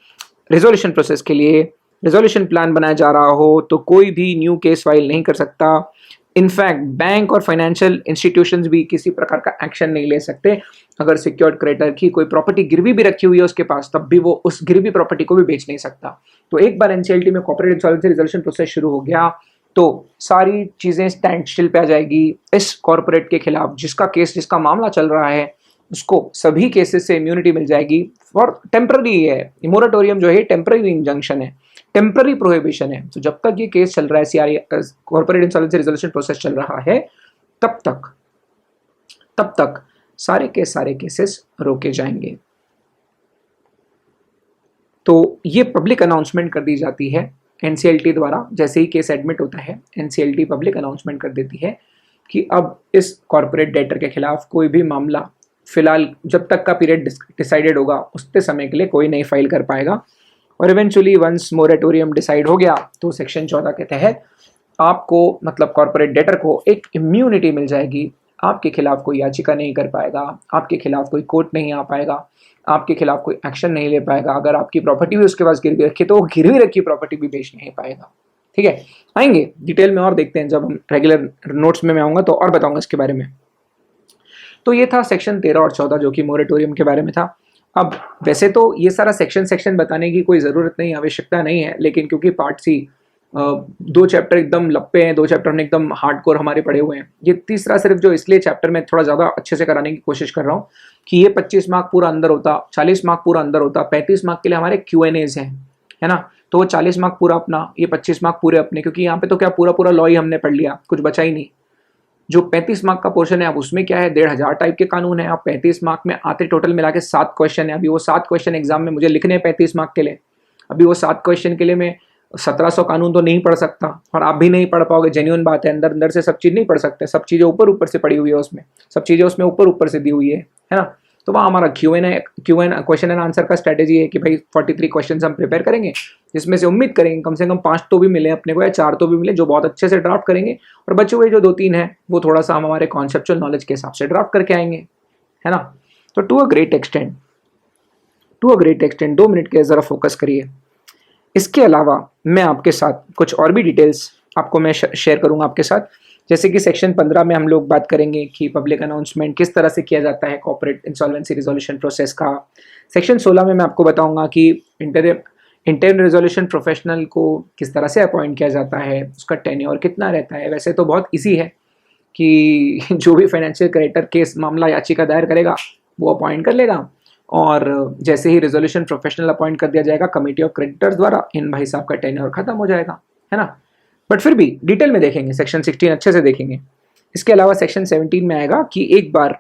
रेजोल्यूशन प्रोसेस के लिए रेजोल्यूशन प्लान बनाया जा रहा हो, तो कोई भी न्यू केस फाइल नहीं कर सकता। इनफैक्ट बैंक और फाइनेंशियल इंस्टीट्यूशंस भी किसी प्रकार का एक्शन नहीं ले सकते। अगर सिक्योर्ड क्रेडिटर की कोई प्रॉपर्टी गिरवी भी रखी हुई है उसके पास, तब भी वो उस गिरवी प्रॉपर्टी को भी बेच नहीं सकता। तो एक बार एनसीएलटी में कॉर्पोरेट इंसॉल्वेंसी रिजोल्यूशन प्रोसेस शुरू हो गया तो सारी चीज़ें स्टैंड स्टिल पे आ जाएगी। इस कॉर्पोरेट के खिलाफ जिसका केस, जिसका मामला चल रहा है, उसको सभी केसेस से इम्यूनिटी मिल जाएगी फॉर टेम्पररी है। मोरेटोरियम जो है टेम्पररी इंजंक्शन है, टेम्पररी प्रोहिबिशन है। तो जब तक ये केस चल रहा है, CRA corporate insolvency resolution process चल रहा है, तब तक सारे के सारे केसेस रोके जाएंगे। तो ये पब्लिक अनाउंसमेंट कर दी जाती है एनसीएलटी द्वारा। जैसे ही केस एडमिट होता है, एनसीएलटी पब्लिक अनाउंसमेंट कर देती है कि अब इस कॉर्पोरेट डेटर के खिलाफ कोई भी मामला फिलहाल जब तक का पीरियड डिसाइडेड होगा उतने समय के लिए कोई नहीं फाइल कर पाएगा। और इवेंचुअली वंस मोरेटोरियम डिसाइड हो गया तो सेक्शन 14 के तहत आपको मतलब कॉर्पोरेट डेटर को एक इम्यूनिटी मिल जाएगी। आपके खिलाफ कोई याचिका नहीं कर पाएगा, आपके खिलाफ कोई कोर्ट नहीं आ पाएगा, आपके खिलाफ कोई एक्शन नहीं ले पाएगा। अगर आपकी प्रॉपर्टी भी उसके पास गिरवी रखी तो वो गिरवी रखी प्रॉपर्टी भी बेच नहीं पाएगा। ठीक है, आएंगे डिटेल में और देखते हैं जब हम रेगुलर नोट्स में मैं आऊँगा तो और बताऊँगा इसके बारे में। तो ये था सेक्शन 13 और 14 जो कि मोरेटोरियम के बारे में था। अब वैसे तो ये सारा सेक्शन बताने की कोई ज़रूरत नहीं, आवश्यकता नहीं है, लेकिन क्योंकि पार्ट सी 2 चैप्टर एकदम लप्पे हैं, 2 चैप्टर में एकदम हार्डकोर हमारे पड़े हुए हैं। ये तीसरा सिर्फ जो इसलिए चैप्टर में थोड़ा ज़्यादा अच्छे से कराने की कोशिश कर रहा हूँ कि ये 25 मार्क पूरा अंदर होता, 40 मार्क पूरा अंदर होता, 35 मार्क के लिए हमारे Q&As हैं, है ना। तो वो 40 मार्क पूरा अपना, ये 25 मार्क पूरे अपने, क्योंकि यहाँ पे तो क्या पूरा लॉ ही हमने पढ़ लिया, कुछ बचा ही नहीं। जो 35 मार्क का पोर्शन है अब उसमें क्या है, 1500 टाइप के कानून है। अब 35 मार्क में आते टोटल मिला के 7 क्वेश्चन है। अभी वो 7 क्वेश्चन एग्जाम में मुझे लिखने हैं 35 मार्क के लिए। अभी वो 7 क्वेश्चन के लिए मैं 1700 कानून तो नहीं पढ़ सकता, और आप भी नहीं पढ़ पाओगे, जेन्युइन बात है। अंदर से सब चीज़ नहीं पढ़ सकते, सब चीज़ें ऊपर से पड़ी हुई है उसमें, सब चीज़ें उसमें ऊपर से दी हुई है ना। तो वहाँ हमारा क्वेश्चन एंड आंसर का स्ट्रैटेजी है कि भाई 43 क्वेश्चन हम प्रिपेयर करेंगे, जिसमें से उम्मीद करेंगे कम से कम 5 तो भी मिले अपने को, या 4 तो भी मिले जो बहुत अच्छे से ड्राफ्ट करेंगे, और बचे हुए जो 2-3 हैं वो थोड़ा सा हम हमारे कॉन्सेप्चुअल नॉलेज के हिसाब से ड्राफ्ट करके आएंगे, है ना। तो to a great extent 2 minute के ज़रा फोकस करिए। इसके अलावा मैं आपके साथ कुछ और भी डिटेल्स आपको मैं शेयर करूंगा आपके साथ। जैसे कि सेक्शन 15 में हम लोग बात करेंगे कि पब्लिक अनाउंसमेंट किस तरह से किया जाता है कॉर्पोरेट इंसॉल्वेंसी रिजोल्यूशन प्रोसेस का। सेक्शन 16 में मैं आपको बताऊंगा कि इंटरम रेजोल्यूशन प्रोफेशनल को किस तरह से अपॉइंट किया जाता है, उसका टेन्योर कितना रहता है। वैसे तो बहुत ईजी है कि जो भी फाइनेंशियल क्रेडिटर केस मामला याचिका दायर करेगा वो अपॉइंट कर लेगा, और जैसे ही रेजोल्यूशन प्रोफेशनल अपॉइंट कर दिया जाएगा कमेटी ऑफ क्रेडिटर्स द्वारा, इन भाई साहब का टेन्योर खत्म हो जाएगा, है ना। बट फिर भी डिटेल में देखेंगे, सेक्शन 16 अच्छे से देखेंगे। इसके अलावा सेक्शन 17 में आएगा कि एक बार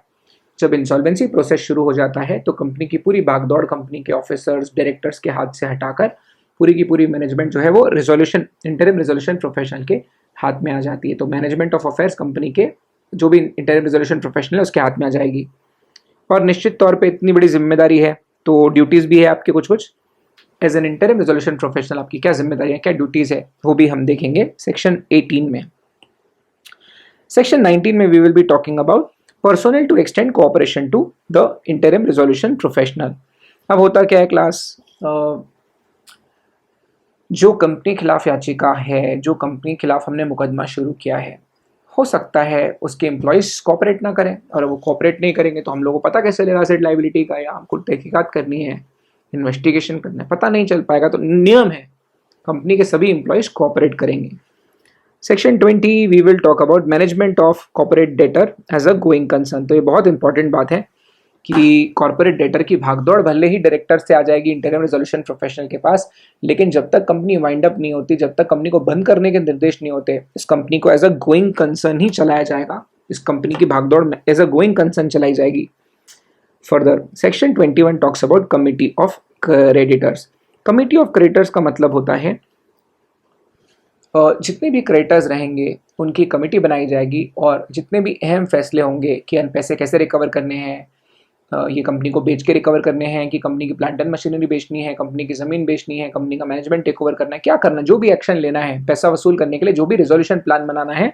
जब इंसॉल्वेंसी प्रोसेस शुरू हो जाता है तो कंपनी की पूरी भागदौड़ कंपनी के ऑफिसर्स डायरेक्टर्स के हाथ से हटाकर पूरी की पूरी मैनेजमेंट जो है वो इंटरिम रेजोल्यूशन प्रोफेशनल के हाथ में आ जाती है। तो मैनेजमेंट ऑफ अफेयर्स कंपनी के जो भी इंटरिम रेजोल्यूशन प्रोफेशनल है उसके हाथ में आ जाएगी। और निश्चित तौर पे इतनी बड़ी जिम्मेदारी है तो ड्यूटीज़ भी है आपके कुछ as an interim resolution professional आपकी क्या जिम्मेदारी है, क्या ड्यूटीज़ है, वो भी हम देखेंगे सेक्शन 18 में। सेक्शन 19 में we will be talking about personnel to extend cooperation to the interim resolution professional. अब होता क्या है क्लास, जो कंपनी खिलाफ याचिका है, जो कंपनी खिलाफ हमने मुकदमा शुरू किया है, हो सकता है उसके एम्प्लॉयज़ कोऑपरेट ना करें, और वो कोऑपरेट नहीं करेंगे तो हम लोगों को पता कैसे लगा एसेट लायबिलिटी का, या हमको तहकीकात करनी है, इन्वेस्टिगेशन करना है, पता नहीं चल पाएगा। तो नियम है कंपनी के सभी एम्प्लॉयज़ कोऑपरेट करेंगे। Section 20 we will talk about management of corporate debtor as a going concern. तो ये बहुत इंपॉर्टेंट बात है कि कॉर्पोरेट डेटर की भागदौड़ भले ही डायरेक्टर से आ जाएगी इंटरिम रेजोल्यूशन प्रोफेशनल के पास, लेकिन जब तक कंपनी वाइंड अप नहीं होती, जब तक कंपनी को बंद करने के निर्देश नहीं होते, इस कंपनी को एज अ गोइंग कंसर्न ही चलाया जाएगा। इस कंपनी की भागदौड़ में एज अ गोइंग कंसर्न चलाई जाएगी। Further section 21 talks about committee of creditors. Committee of creditors का मतलब होता है जितने भी क्रेडिटर्स रहेंगे उनकी कमेटी बनाई जाएगी, और जितने भी अहम फैसले होंगे कि पैसे कैसे रिकवर करने हैं, ये कंपनी को बेच के रिकवर करने हैं कि कंपनी की प्लांट एंड मशीनरी बेचनी है, कंपनी की ज़मीन बेचनी है, कंपनी का मैनेजमेंट टेक ओवर करना है, क्या करना, जो भी एक्शन लेना है पैसा वसूल करने के लिए, जो भी रेजोल्यूशन प्लान बनाना है,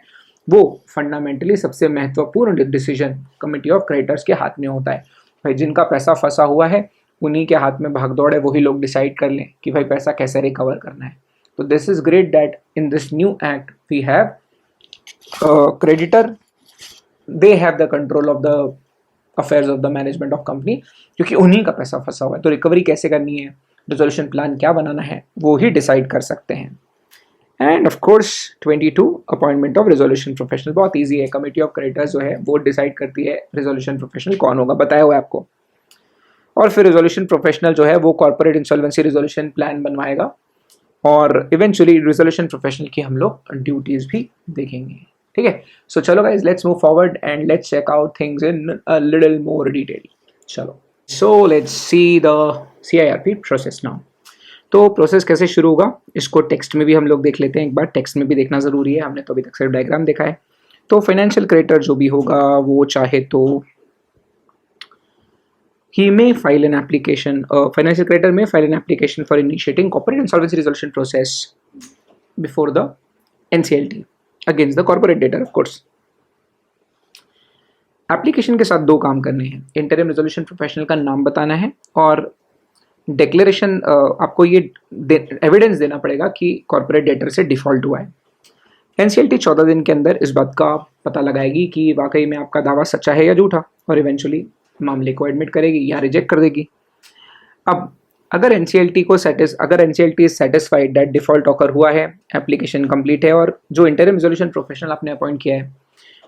वो फंडामेंटली सबसे महत्वपूर्ण डिसीजन कमेटी ऑफ क्रेडिटर्स के हाथ में होता है। भाई जिनका पैसा फंसा हुआ है उन्हीं के हाथ में भागदौड़ है, वही लोग डिसाइड कर लें कि भाई पैसा कैसे रिकवर करना है। तो this is great that in this new act we have creditor, they have the control of the affairs of the management of company, क्योंकि उन्हीं का पैसा फंसा हुआ है। तो रिकवरी कैसे करनी है, रेजोल्यूशन प्लान क्या बनाना है, वो ही डिसाइड कर सकते हैं। End of course 22 appointment of resolution professional, बहुत ईजी है। कमेटी ऑफ क्रेडिटर्स जो है वो डिसाइड करती है रेजोल्यूशन प्रोफेशनल कौन होगा, बताया हुआ है आपको। और फिर रेजोल्यूशन प्रोफेशनल जो है वो कॉर्पोरेट इंसॉल्वेंसी रेजोल्यूशन प्लान बनवाएगा, और इवेंचुअली रेजोल्यूशन प्रोफेशनल की हम लोग ड्यूटीज भी देखेंगे, ठीक है। सो चलो guys, let's move forward and let's check out things in a little more detail. चलो, so let's see the CIRP process now. तो प्रोसेस कैसे शुरू होगा इसको टेक्स्ट में भी हम लोग देख लेते हैं एक बार। टेक्स्ट में भी देखना ज़रूरी है, हमने तो अभी तक सिर्फ डायग्राम देखा है। तो फाइनेंशियल क्रेडिटर जो भी होगा वो चाहे तो he may file an application, financial creditor may file an application for initiating corporate insolvency resolution process before the NCLT against the corporate debtor, of course. Application के साथ दो काम करने हैं, इंटरिम रेजोल्यूशन प्रोफेशनल का नाम बताना है और डिक्लेरेशन, आपको ये एविडेंस देना पड़ेगा कि कॉर्पोरेट डेटर से डिफॉल्ट हुआ है। NCLT 14 दिन के अंदर इस बात का पता लगाएगी कि वाकई में आपका दावा सच्चा है या झूठा, और इवेंचुअली मामले को एडमिट करेगी या रिजेक्ट कर देगी। अब अगर NCLT is satisfied that default occur हुआ है, एप्लीकेशन कंप्लीट है, और जो इंटरिम रेजोल्यूशन प्रोफेशनल आपने अपॉइंट किया है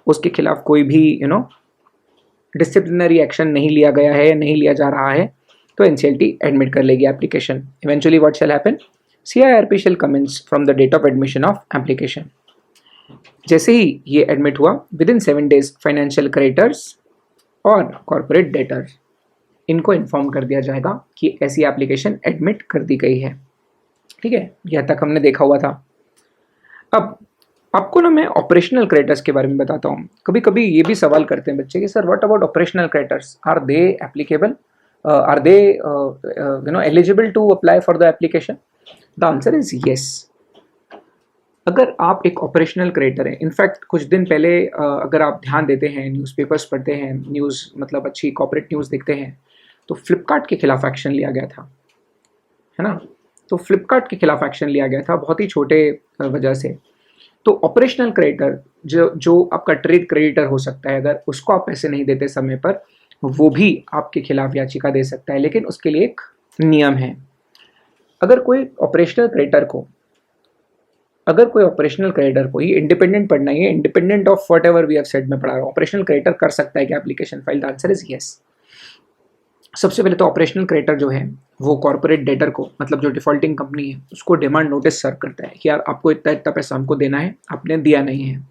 उसके खिलाफ कोई भी डिसिप्लिनरी एक्शन नहीं लिया गया है, नहीं लिया जा रहा है, तो NCLT एडमिट कर लेगी application. Eventually what shall happen, CIRP shall commence from the date of admission of application. जैसे ही ये एडमिट हुआ, within 7 days financial creditors और कॉर्पोरेट डेटर इनको इन्फॉर्म कर दिया जाएगा कि ऐसी एप्लीकेशन एडमिट कर दी गई है, ठीक है। यह तक हमने देखा हुआ था। अब आपको ना मैं ऑपरेशनल क्रेडिटर्स के बारे में बताता हूँ। कभी कभी ये भी सवाल करते हैं बच्चे कि sir what about operational creditors, are they applicable, are they eligible to apply for the application? The answer is yes. अगर आप एक ऑपरेशनल क्रेडिटर हैं, इनफैक्ट कुछ दिन पहले अगर आप ध्यान देते हैं, न्यूज़पेपर्स पढ़ते हैं, न्यूज़ मतलब अच्छी कॉर्पोरेट न्यूज़ देखते हैं, तो फ्लिपकार्ट के खिलाफ एक्शन लिया गया था, है ना। तो फ्लिपकार्ट के खिलाफ एक्शन लिया गया था बहुत ही छोटे वजह से। तो ऑपरेशनल क्रेडिटर जो आपका ट्रेड क्रेडिटर हो सकता है, अगर उसको आप पैसे नहीं देते समय पर, वो भी आपके खिलाफ याचिका दे सकता है, लेकिन उसके लिए एक नियम है। अगर कोई ऑपरेशनल क्रेडिटर को ये इंडिपेंडेंट पढ़ना है, independent of whatever we have said, मैं पढ़ा रहा हूँ, ऑपरेशनल क्रेडिटर कर सकता है कि application file? The answer is yes. सबसे पहले तो ऑपरेशनल क्रेडिटर जो है वो कॉर्पोरेट डेटर को, मतलब जो डिफॉल्टिंग कंपनी है, उसको डिमांड नोटिस सर्व करता है कि यार आपको इतना इतना पैसा हमको देना है, आपने दिया नहीं है।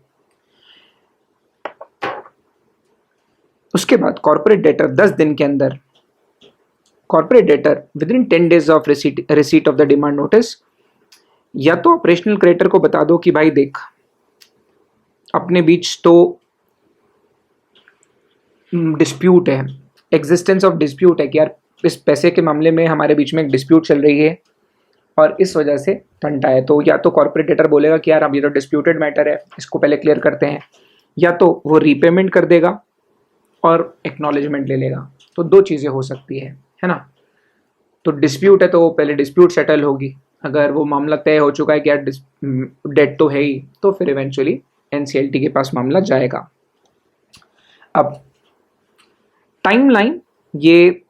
उसके बाद कॉर्पोरेट डेटर 10 दिन के अंदर, corporate debtor with in 10 days of receipt of the demand notice, या तो ऑपरेशनल क्रेडिटर को बता दो कि भाई देख, अपने बीच तो डिस्प्यूट है, एग्जिस्टेंस ऑफ डिस्प्यूट है कि यार इस पैसे के मामले में हमारे बीच में एक डिस्प्यूट चल रही है और इस वजह से टंटा है। तो या तो कॉर्पोरेट डेटर बोलेगा कि यार अब ये तो डिस्प्यूटेड मैटर है, इसको पहले क्लियर करते हैं, या तो वो रीपेमेंट कर देगा और एक्नॉलेजमेंट ले लेगा। तो दो चीज़ें हो सकती है ना। तो डिस्प्यूट है तो पहले डिस्प्यूट सेटल होगी, अगर वो मामला तय हो चुका है कि यार डेट तो है ही, तो फिर इवेंचुअली NCLT के पास मामला जाएगा। अब टाइमलाइन ये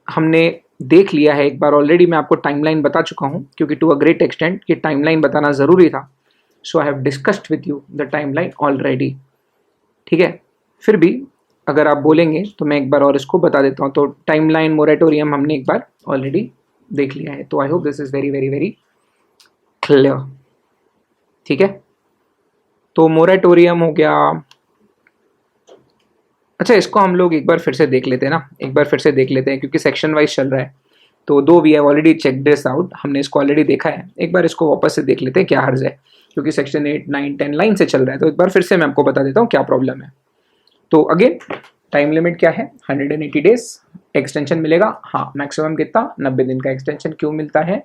हमने देख लिया है एक बार ऑलरेडी, मैं आपको टाइमलाइन बता चुका हूँ, क्योंकि टू अ ग्रेट एक्सटेंट कि टाइमलाइन बताना ज़रूरी था। So I have discussed with you the timeline already, ठीक है। फिर भी अगर आप बोलेंगे तो मैं एक बार और इसको बता देता हूँ। तो टाइमलाइन मोरेटोरियम हमने एक बार ऑलरेडी देख लिया है, तो आई hope this is very very very clear, ठीक है। तो मोरेटोरियम हो गया। अच्छा, इसको हम लोग एक बार फिर से देख लेते हैं ना, एक बार फिर से देख लेते हैं, क्योंकि सेक्शन वाइज चल रहा है। तो दो we have already check this out, हमने इसको ऑलरेडी देखा है, एक बार इसको वापस से देख लेते हैं, क्या हर्ज है, क्योंकि सेक्शन 8, 9, 10 लाइन से चल रहा है। तो एक बार फिर से मैं आपको बता देता हूँ क्या प्रॉब्लम है। तो अगेन टाइम लिमिट क्या है, 180 days एक्सटेंशन मिलेगा। हाँ, मैक्सिमम कितना, 90 दिन का एक्सटेंशन। क्यों मिलता है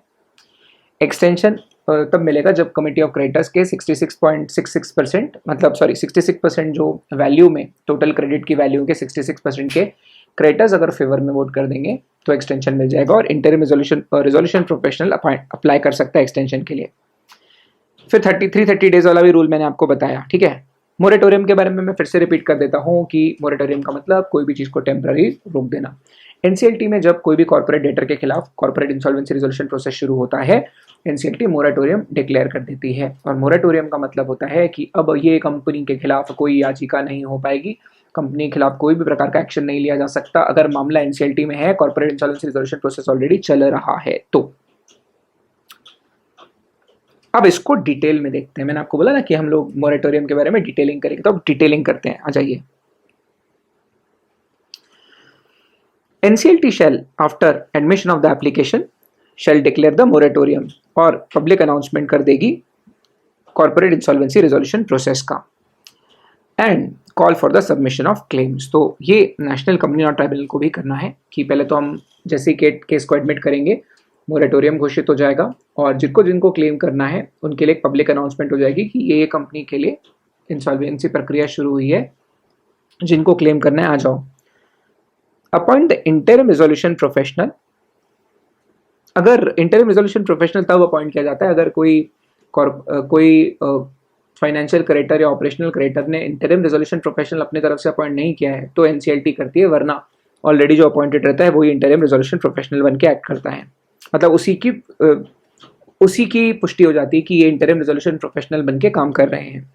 एक्सटेंशन? तब मिलेगा जब कमेटी ऑफ क्रेडिटर्स के 66.66%, मतलब सॉरी 66% जो वैल्यू में, टोटल क्रेडिट की वैल्यू के 66% के क्रेडिटर्स अगर फेवर में वोट कर देंगे तो एक्सटेंशन मिल जाएगा, और इंटरिम रेजोल्यूशन प्रोफेशनल अप्लाई कर सकता है एक्सटेंशन के लिए। फिर 30 days वाला भी रूल मैंने आपको बताया, ठीक है। मोरेटोरियम के बारे में मैं फिर से रिपीट कर देता हूं कि मोरेटोरियम का मतलब कोई भी चीज को टेम्पररी रोक देना। एनसीएलटी में जब कोई भी कॉर्पोरेट डेटर के खिलाफ कॉर्पोरेट इंसॉल्वेंसी रिजोल्यूशन प्रोसेस शुरू होता है, एनसीएलटी मोरेटोरियम डिक्लेयर कर देती है। और मोरेटोरियम का मतलब होता है कि अब ये कंपनी के खिलाफ कोई याचिका नहीं हो पाएगी, कंपनी के खिलाफ कोई भी प्रकार का एक्शन नहीं लिया जा सकता अगर मामला एनसीएलटी में है, corporate insolvency resolution process already चल रहा है तो। अब इसको डिटेल में देखते हैं। मैंने आपको बोला ना कि हम लोग मोरेटोरियम के बारे में डिटेलिंग करेंगे, तो अब डिटेलिंग करते हैं। आ जाइए। NCLT shall, after admission of the application, shall declare the moratorium और पब्लिक अनाउंसमेंट कर देगी कॉर्पोरेट इंसॉल्वेंसी रिजोल्यूशन प्रोसेस का, and call for the submission of claims. तो ये नेशनल कंपनी लॉ ट्राइब्यूनल को भी करना है कि पहले तो हम जैसे केस को एडमिट करेंगे, मोरेटोरियम घोषित हो जाएगा और जिनको क्लेम करना है उनके लिए एक पब्लिक अनाउंसमेंट हो जाएगी कि ये कंपनी के लिए इंसॉल्वेंसी प्रक्रिया शुरू हुई है, जिनको क्लेम करना है आ जाओ। Appoint the interim resolution professional. अगर इंटरिम रिजोल्यूशन प्रोफेशनल तब अपॉइंट किया जाता है अगर कोई फाइनेंशियल क्रेडिटर या ऑपरेशनल क्रेडिटर ने इंटरिम रिजोल्यूशन प्रोफेशनल अपनी तरफ से अपॉइंट नहीं किया है तो एनसीएलटी करती है, वरना ऑलरेडी जो अपॉइंटेड रहता है वही इंटरिम रिजोल्यूशन प्रोफेशनल बन के एक्ट करता है। मतलब उसी की पुष्टि हो जाती है कि ये इंटरिम रिजोल्यूशन प्रोफेशनल बन के काम कर रहे हैं।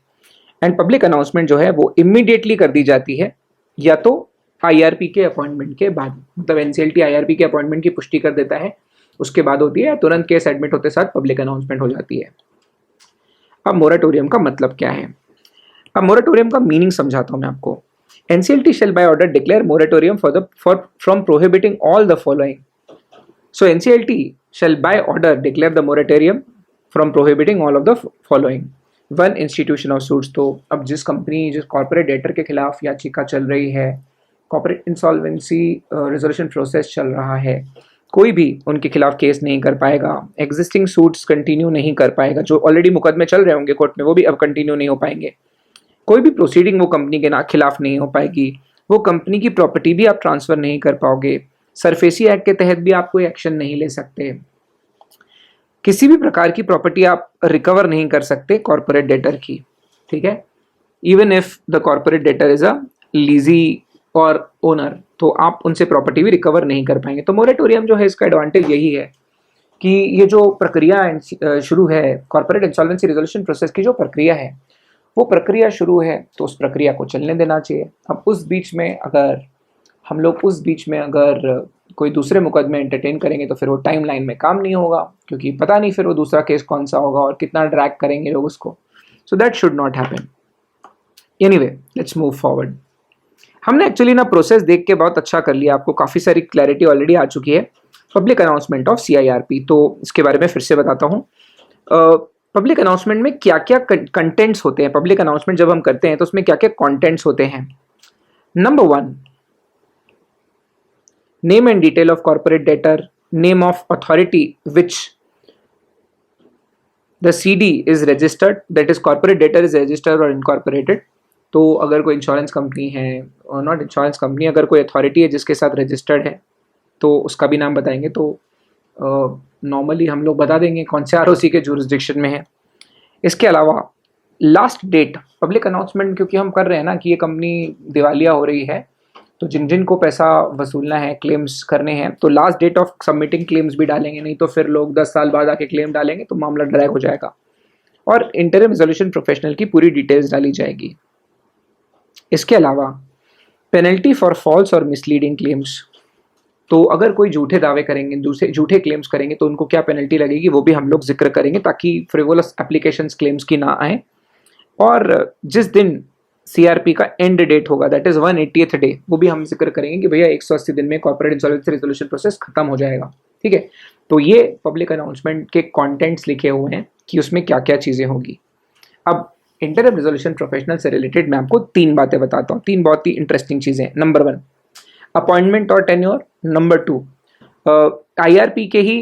एंड पब्लिक अनाउंसमेंट जो है वो इमीडिएटली कर दी जाती है, या तो आईआरपी के अपॉइंटमेंट के बाद। मतलब एनसीएलटी आईआरपी के अपॉइंटमेंट की पुष्टि कर देता है, उसके बाद होती है, तुरंत केस एडमिट होते साथ पब्लिक अनाउंसमेंट हो जाती है। अब मोरेटोरियम का मतलब क्या है? अब मोरेटोरियम का मीनिंग समझाता हूं मैं आपको। NCLT shall by order declare moratorium from prohibiting all the following. So NCLT shall by order declare the moratorium from prohibiting all of the following. One, institution of suits. तो अब जिस corporate debtor के खिलाफ याचिका चल रही है, corporate insolvency resolution process चल रहा है, कोई भी उनके खिलाफ केस नहीं कर पाएगा, एग्जिस्टिंग सूट्स कंटिन्यू नहीं कर पाएगा, जो ऑलरेडी मुकदमे चल रहे होंगे कोर्ट में वो भी अब कंटिन्यू नहीं हो पाएंगे, कोई भी प्रोसीडिंग वो कंपनी के खिलाफ नहीं हो पाएगी, वो कंपनी की प्रॉपर्टी भी आप ट्रांसफर नहीं कर पाओगे, सरफेसी एक्ट के तहत भी आप कोई एक्शन नहीं ले सकते, किसी भी प्रकार की प्रॉपर्टी आप रिकवर नहीं कर सकते कॉर्पोरेट डेटर की, ठीक है। Even if the corporate debtor is a lessee और ओनर, तो आप उनसे प्रॉपर्टी भी रिकवर नहीं कर पाएंगे। तो मोरेटोरियम जो है इसका एडवांटेज यही है कि ये जो प्रक्रिया शुरू है, कॉर्पोरेट इंसॉल्वेंसी रिजोल्यूशन प्रोसेस की जो प्रक्रिया है, वो प्रक्रिया शुरू है तो उस प्रक्रिया को चलने देना चाहिए। अब उस बीच में अगर कोई दूसरे मुकदमे एंटरटेन करेंगे तो फिर वो टाइम लाइन में काम नहीं होगा, क्योंकि पता नहीं फिर वो दूसरा केस कौन सा होगा और कितना ड्रैग करेंगे लोग उसको। So that should not happen. Anyway, let's move forward. हमने एक्चुअली ना प्रोसेस देख के बहुत अच्छा कर लिया, आपको काफ़ी सारी क्लैरिटी ऑलरेडी आ चुकी है। पब्लिक अनाउंसमेंट ऑफ CIRP, तो इसके बारे में फिर से बताता हूँ। पब्लिक अनाउंसमेंट में क्या क्या कंटेंट्स होते हैं, पब्लिक अनाउंसमेंट जब हम करते हैं तो उसमें क्या क्या कंटेंट्स होते हैं। Number 1, name and detail of corporate debtor, name of authority which the CD is registered, that is corporate debtor is registered और इनकॉर्पोरेटेड। तो अगर कोई इंश्योरेंस कंपनी है, और नॉट इंश्योरेंस कंपनी, अगर कोई अथॉरिटी है जिसके साथ रजिस्टर्ड है तो उसका भी नाम बताएंगे। तो नॉर्मली हम लोग बता देंगे कौन से ROC के जुरिस्डिक्शन में है। इसके अलावा लास्ट डेट, पब्लिक अनाउंसमेंट क्योंकि हम कर रहे हैं ना कि ये कंपनी दिवालिया हो रही है, तो जिन जिन को पैसा वसूलना है, क्लेम्स करने हैं, तो last date of submitting claims भी डालेंगे, नहीं तो फिर लोग 10 साल बाद आके क्लेम डालेंगे तो मामला ड्रैग हो जाएगा। और इंटरिम रिजोल्यूशन प्रोफेशनल की पूरी डिटेल्स डाली जाएगी। इसके अलावा पेनल्टी फॉर फॉल्स और मिसलीडिंग क्लेम्स, तो अगर कोई झूठे दावे करेंगे, दूसरे झूठे क्लेम्स करेंगे तो उनको क्या पेनल्टी लगेगी वो भी हम लोग जिक्र करेंगे, ताकि फ्रिवोलस एप्लीकेशंस क्लेम्स की ना आए। और जिस दिन CRP का एंड डेट होगा, दैट इज 180th डे, वो भी हम जिक्र करेंगे कि भैया 180 दिन में कॉर्पोरेट इंसॉल्वेंसी रिजोल्यूशन प्रोसेस खत्म हो जाएगा, ठीक है। तो ये पब्लिक अनाउंसमेंट के कंटेंट्स लिखे हुए हैं कि उसमें क्या क्या चीज़ें होगी। अब इंटरिम रिजोल्यूशन प्रोफेशनल से रिलेटेड मैं आपको 3 बातें बताता हूँ, 3 बहुत ही इंटरेस्टिंग चीज़ें। नंबर 1, अपॉइंटमेंट और टेन्योर। नंबर 2, IRP के ही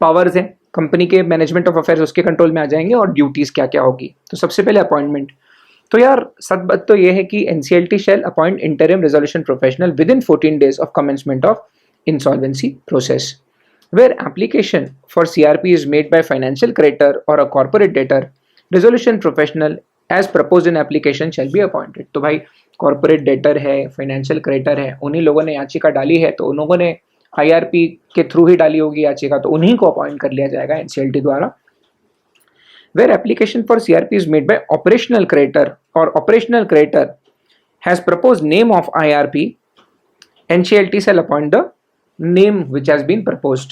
पावर्स हैं, कंपनी के मैनेजमेंट ऑफ अफेयर्स उसके कंट्रोल में आ जाएंगे, और ड्यूटीज़ क्या क्या होगी। तो सबसे पहले अपॉइंटमेंट। तो यार सच बात तो ये है कि NCLT shall appoint interim resolution professional within 14 days of commencement of insolvency process, where application for CRP is made by financial creditor और a corporate debtor, resolution professional as propose in application shall be appointed. तो भाई corporate debtor है, financial creditor है, उन्हीं लोगों ने याचिका डाली है, तो उन लोगों ने आईआरपी के थ्रू ही डाली होगी याचिका, तो उन्हीं को अपॉइंट कर लिया जाएगा एनसीएलटी द्वारा। Where application for CRP is made by operational creditor और operational creditor has propose name of IRP, NCLT shall appoint the name which has been proposed.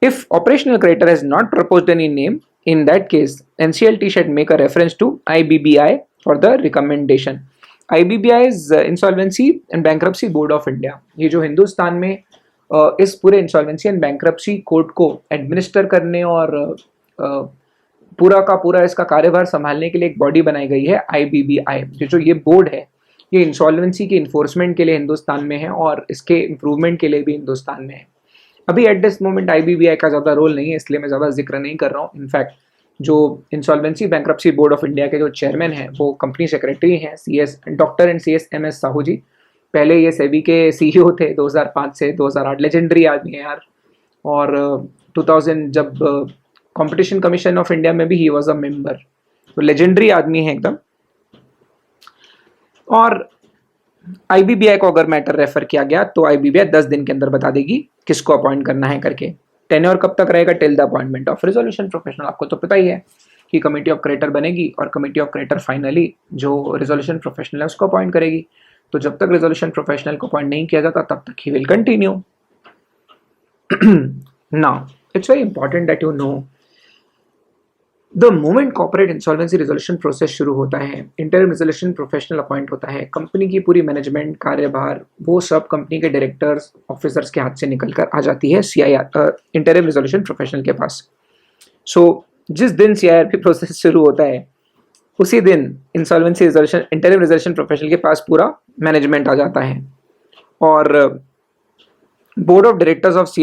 If operational creditor has not proposed any name, in that case, NCLT should make a reference to IBBI for the recommendation. IBBI is Insolvency and Bankruptcy Board of India. ये जो हिंदुस्तान में इस पूरे insolvency and bankruptcy code को administer करने और पूरा का पूरा इसका कार्यभार संभालने के लिए एक बॉडी बनाई गई है IBBI। जो ये बोर्ड है ये इंसॉल्वेंसी के इन्फोर्समेंट के लिए हिंदुस्तान में है और इसके इम्प्रूवमेंट के लिए भी हिंदुस्तान में है। अभी एट दिस मोमेंट IBBI का ज़्यादा रोल नहीं है, इसलिए मैं ज़्यादा जिक्र नहीं कर रहा हूँ। इनफैक्ट जो insolvency bankruptcy board of India के जो चेयरमैन हैं वो कंपनी सेक्रेटरी हैं doctor and CS MS Sahu ji. पहले ये सेबी के CEO थे 2005 से 2008, लेजेंडरी आदमी है यार। और 2000 जब कंपटीशन कमीशन ऑफ इंडिया में भी ही वॉज अ मेंबर, तो लेजेंडरी आदमी है एकदम। और IBBI को अगर मैटर रेफर किया गया तो IBBI 10 दिन के अंदर बता देगी किसको अपॉइंट करना है करके। टेन्योर कब तक रहेगा? Till the appointment of resolution professional. आपको तो पता ही है कि कमेटी ऑफ क्रेडिटर बनेगी और कमेटी ऑफ क्रेडिटर फाइनली जो रिजोल्यूशन प्रोफेशनल है उसको अपॉइंट करेगी। तो जब तक रिजोल्यूशन प्रोफेशनल को अपॉइंट नहीं किया जाता तब तक he will continue. Now it's very important that you know the moment corporate insolvency resolution process शुरू होता है, इंटरिम रिजोल्यूशन प्रोफेशनल अपॉइंट होता है, कंपनी की पूरी मैनेजमेंट कार्यभार वो सब कंपनी के डायरेक्टर्स ऑफिसर्स के हाथ से निकल कर आ जाती है CIR इंटरिम रिजोल्यूशन प्रोफेशनल के पास। सो जिस दिन CIRP प्रोसेस शुरू होता है उसी दिन insolvency resolution interim resolution professional के पास पूरा मैनेजमेंट आ जाता है और board of directors of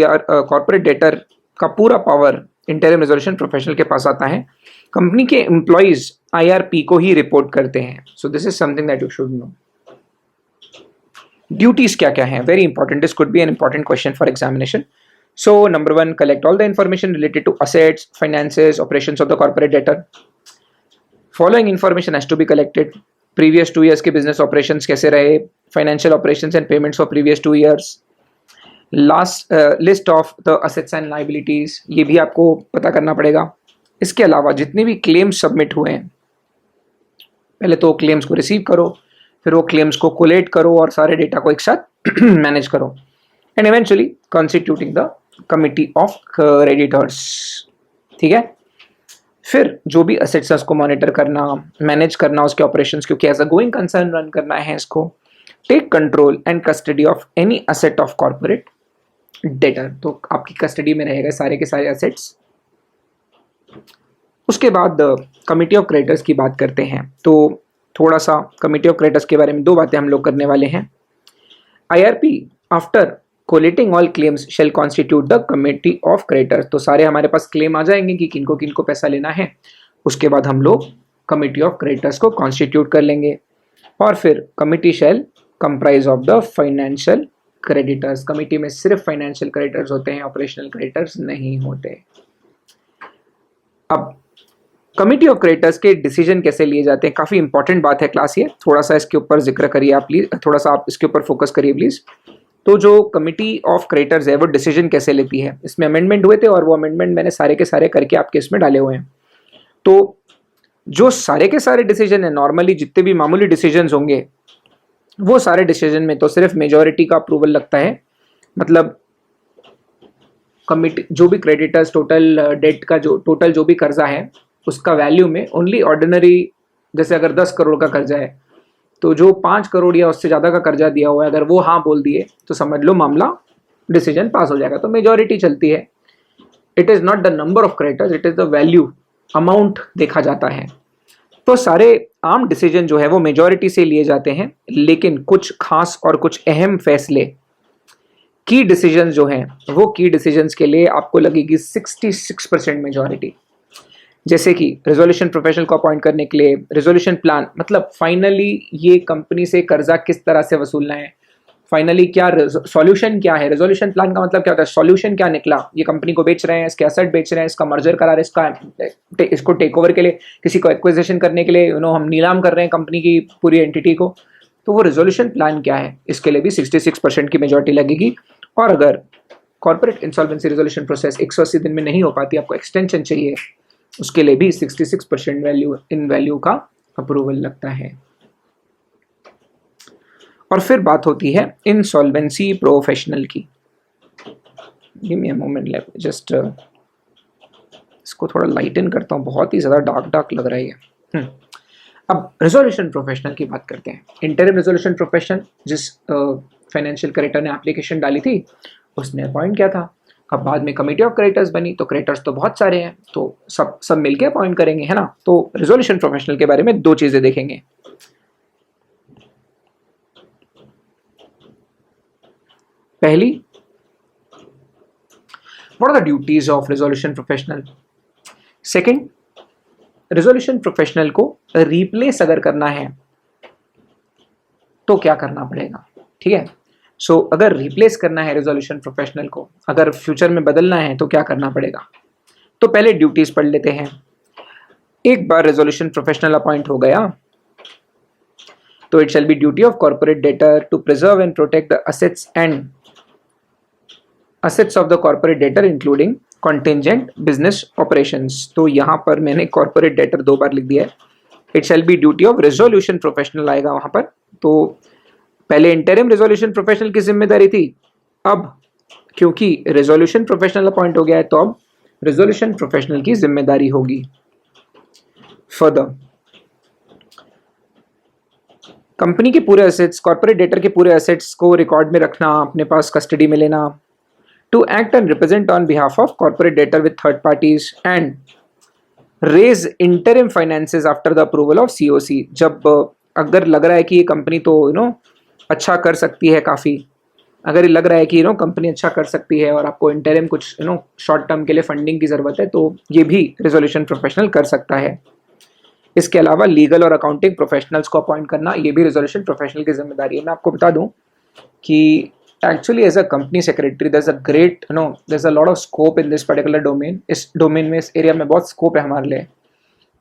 corporate debtor का पूरा पावर इंटरिम रिजोल्यूशन प्रोफेशनल के पास आता है। कंपनी के एम्प्लॉइज IRP को ही रिपोर्ट करते हैं। So this is something that you should know. Duties क्या क्या है? Very important, this could be an important question for examination. So number 1, collect all the information related to assets, finances, operations of the corporate debtor. Following information has to be collected. Previous 2 years के business operations कैसे रहे, financial operations and payments for previous 2 years, last list of the assets and liabilities, ये भी आपको पता करना पड़ेगा। इसके अलावा जितने भी क्लेम्स सबमिट हुए हैं, पहले तो क्लेम्स को रिसीव करो, फिर वो क्लेम्स को कोलेट करो और सारे डेटा को एक साथ मैनेज करो, and eventually constituting the committee of creditors. ठीक है, फिर जो भी असेट्स है उसको मॉनिटर करना, मैनेज करना उसके ऑपरेशंस, क्योंकि as a going concern run करना है इसको। Take control and custody of any asset of corporate debtor, तो आपकी कस्टडी में रहेगा सारे के सारे असेट्स। उसके बाद कमिटी ऑफ क्रेडिटर्स की बात करते हैं, तो थोड़ा सा कमिटी ऑफ क्रेडिटर्स के बारे में 2 बातें हम लोग करने वाले हैं। IRP after collating all claims shall constitute the committee of creditors, तो सारे हमारे पास क्लेम आ जाएंगे कि किनको किनको पैसा लेना है, उसके बाद हम लोग कमिटी ऑफ क्रेडिटर्स को कॉन्स्टिट्यूट कर लेंगे और फिर committee shall comprise of the financial creditors. Committee में सिर्फ फाइनेंशियल क्रेडिटर्स होते हैं, ऑपरेशनल क्रेडिटर्स नहीं होते। अब कमिटी ऑफ क्रेडिटर्स के डिसीजन कैसे लिए जाते हैं, काफी इंपॉर्टेंट बात है क्लास ये, थोड़ा सा इसके ऊपर जिक्र करिए आप प्लीज, थोड़ा सा आप इसके ऊपर फोकस करिए प्लीज। तो जो कमिटी ऑफ क्रेडिटर्स है वो डिसीजन कैसे लेती है, इसमें अमेंडमेंट हुए थे और वो अमेंडमेंट मैंने सारे के सारे करके आपके इसमें डाले हुए हैं। तो जो सारे के सारे डिसीजन है, नॉर्मली जितने भी मामूली डिसीजन होंगे वो सारे डिसीजन में तो सिर्फ मेजॉरिटी का अप्रूवल लगता है, मतलब कमिटी जो भी क्रेडिटर्स टोटल डेट का जो टोटल जो भी कर्जा है उसका वैल्यू में ओनली ऑर्डिनरी, जैसे अगर 10 करोड़ का कर्जा है तो जो 5 करोड़ या उससे ज़्यादा का कर्जा दिया हुआ है अगर वो हाँ बोल दिए तो समझ लो मामला डिसीजन पास हो जाएगा, तो मेजॉरिटी चलती है। It is not the number of creditors, it is the value, amount देखा जाता है। तो सारे आम डिसीजन जो है वो मेजॉरिटी से लिए जाते हैं, लेकिन कुछ खास और कुछ अहम फैसले की डिसीजन जो हैं वो की डिसीजंस के लिए आपको लगेगी 66% मेजॉरिटी। जैसे कि रिजोल्यूशन प्रोफेशनल को अपॉइंट करने के लिए रिजोल्यूशन प्लान, मतलब फाइनली ये कंपनी से कर्जा किस तरह से वसूलना है, फाइनली क्या सॉल्यूशन क्या है, रेजोल्यूशन प्लान का मतलब क्या होता है, सॉल्यूशन क्या निकला, ये कंपनी को बेच रहे हैं, इसके एसेट बेच रहे हैं, इसका मर्जर करा रहे हैं, इसको टेक ओवर के लिए, किसी को एक्विजिशन करने के लिए हम नीलाम कर रहे हैं कंपनी की पूरी एंटिटी को, तो वो रेजोल्यूशन प्लान क्या है, इसके लिए भी 66% की मेजोरिटी लगेगी। और अगर कॉर्पोरेट इंसॉल्वेंसी रेजोल्यूशन प्रोसेस 180 दिन में नहीं हो पाती, आपको एक्सटेंशन चाहिए, उसके लिए भी 66% वैल्यू का अप्रूवल लगता है। और फिर बात होती है इंसॉल्वेंसी प्रोफेशनल की। Give me a moment, late me just इसको थोड़ा लाइटन करता हूँ, बहुत ही ज़्यादा डार्क लग रहा है ये। अब रेजोल्यूशन प्रोफेशनल की बात करते हैं। इंटरिम रेजोल्यूशन प्रोफेशनल जिस फाइनेंशियल क्रेडिटर ने एप्लीकेशन डाली थी उसने अपॉइंट किया था। अब बाद में कमेटी ऑफ क्रेडिटर्स बनी, तो क्रेडिटर्स तो बहुत सारे हैं, तो सब मिलके अपॉइंट करेंगे, है ना। तो रेजोल्यूशन प्रोफेशनल के बारे में दो चीजें देखेंगे। पहली, what are the duties of resolution professional. Second, resolution professional को रिप्लेस अगर करना है तो क्या करना पड़ेगा, ठीक है। सो अगर रिप्लेस करना है रेजोल्यूशन प्रोफेशनल को, अगर फ्यूचर में बदलना है तो क्या करना पड़ेगा। तो पहले ड्यूटीज पढ़ लेते हैं। एक बार रेजोल्यूशन प्रोफेशनल अपॉइंट हो गया तो it shall be duty of corporate debtor to preserve and protect the assets of the corporate debtor including contingent business operations। तो यहां पर मैंने corporate debtor 2 बार लिख दिया है। It shall be duty of resolution professional आएगा वहां पर। तो पहले interim resolution professional की जिम्मेदारी थी, अब क्योंकि resolution professional अपॉइंट हो गया है तो अब resolution professional की जिम्मेदारी होगी। फर्दर, कंपनी के पूरे एसेट्स, कॉर्पोरेट डेटर के पूरे एसेट्स को रिकॉर्ड में रखना, अपने पास कस्टडी में लेना, to act and represent on behalf of corporate debtor with third parties and raise interim finances after the approval of COC। जब अगर लग रहा है कि ये कंपनी तो अच्छा कर सकती है, काफ़ी अगर लग रहा है कि कंपनी अच्छा कर सकती है और आपको इंटरिम कुछ शॉर्ट टर्म के लिए फंडिंग की ज़रूरत है, तो ये भी रेजोल्यूशन प्रोफेशनल कर सकता है। इसके अलावा लीगल और अकाउंटिंग प्रोफेशनल्स को अपॉइंट करना, ये भी रेजोल्यूशन प्रोफेशनल की जिम्मेदारी है। मैं आपको बता दूं कि actually as a company secretary there's a great there's a lot of scope in this particular domain। इस डोमेन में, इस एरिया में बहुत स्कोप है हमारे लिए।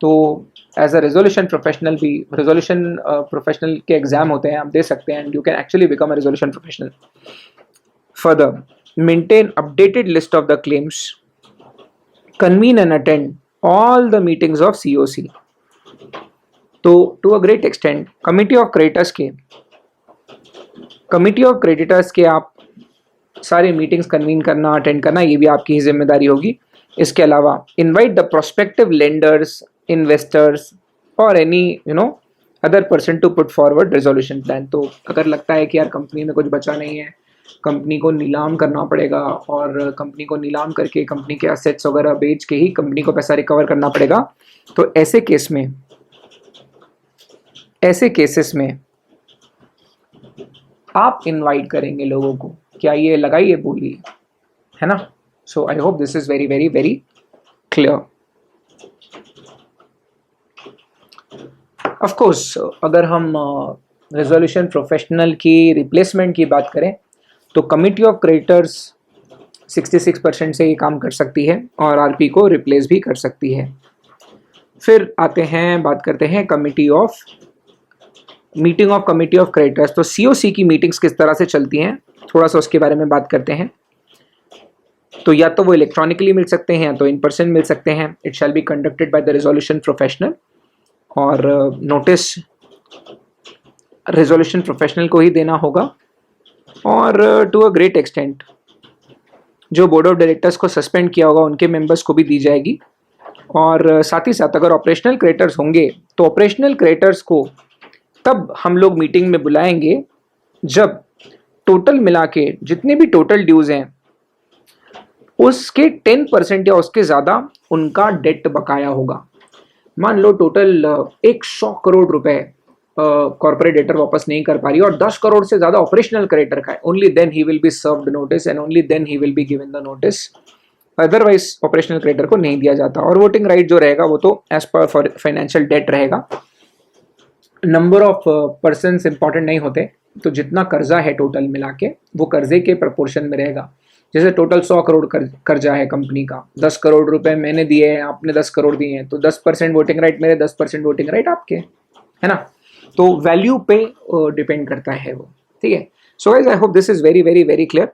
तो एज अ रेजोल्यूशन प्रोफेशनल भी, रेजोल्यूशन प्रोफेशनल के एग्जाम होते हैं, आप दे सकते हैं, and you can actually become a resolution professional. Further, maintain updated list of the claims, convene and attend all the meetings of COC। तो to a great extent committee of creditors के आप सारे मीटिंग्स कन्वीन करना, attend करना, ये भी आपकी ही जिम्मेदारी होगी। इसके अलावा invite the prospective lenders, investors और any other person to put forward resolution plan. तो अगर लगता है कि यार कंपनी में कुछ बचा नहीं है, कंपनी को नीलाम करना पड़ेगा और कंपनी को नीलाम करके कंपनी के एसेट्स वगैरह बेच के ही कंपनी को पैसा रिकवर करना पड़ेगा, तो ऐसे केसेस में आप इनवाइट करेंगे लोगों को, क्या ये लगाइए बोलिए, है ना। So I hope this is very very very clear. Of course अगर हम रेजोल्यूशन प्रोफेशनल की रिप्लेसमेंट की बात करें तो कमिटी ऑफ क्रेडिटर्स 66% से ये काम कर सकती है और आरपी को रिप्लेस भी कर सकती है। फिर बात करते हैं meeting of committee of creditors. तो COC की मीटिंग्स किस तरह से चलती हैं, थोड़ा सा उसके बारे में बात करते हैं। तो या तो वो इलेक्ट्रॉनिकली मिल सकते हैं या तो इन पर्सन मिल सकते हैं। It shall be conducted by the resolution professional, और नोटिस रेजोल्यूशन प्रोफेशनल को ही देना होगा। और टू अ ग्रेट एक्सटेंट जो बोर्ड ऑफ डायरेक्टर्स को सस्पेंड किया होगा उनके मेंबर्स को भी दी जाएगी। और साथ ही साथ अगर ऑपरेशनल क्रेडिटर्स होंगे तो ऑपरेशनल क्रेडिटर्स को तब हम लोग मीटिंग में बुलाएंगे जब टोटल मिला के जितने भी टोटल ड्यूज हैं उसके 10% या उसके ज़्यादा उनका डेट बकाया होगा। मान लो टोटल 100 करोड़ रुपए कॉर्पोरेट डेटर वापस नहीं कर पा रही और 10 करोड़ से ज़्यादा ऑपरेशनल क्रेडिटर का है, ओनली देन ही will be served notice and only then ही will be given the notice. Otherwise operational creditor को नहीं दिया जाता। और वोटिंग राइट जो रहेगा वो तो एज पर फाइनेंशियल डेट रहेगा। नंबर ऑफ पर्सन्स इंपॉर्टेंट नहीं होते, तो जितना कर्जा है टोटल मिला के वो कर्जे के प्रपोर्शन में रहेगा। जैसे टोटल 100 करोड़ कर्जा है कंपनी का, 10 करोड़ रुपए मैंने दिए हैं, आपने 10 करोड़ दिए हैं, तो 10% वोटिंग राइट मेरे, 10% वोटिंग राइट आपके, है ना। तो वैल्यू पे डिपेंड करता है वो, ठीक है। So guys I hope this is very very very clear.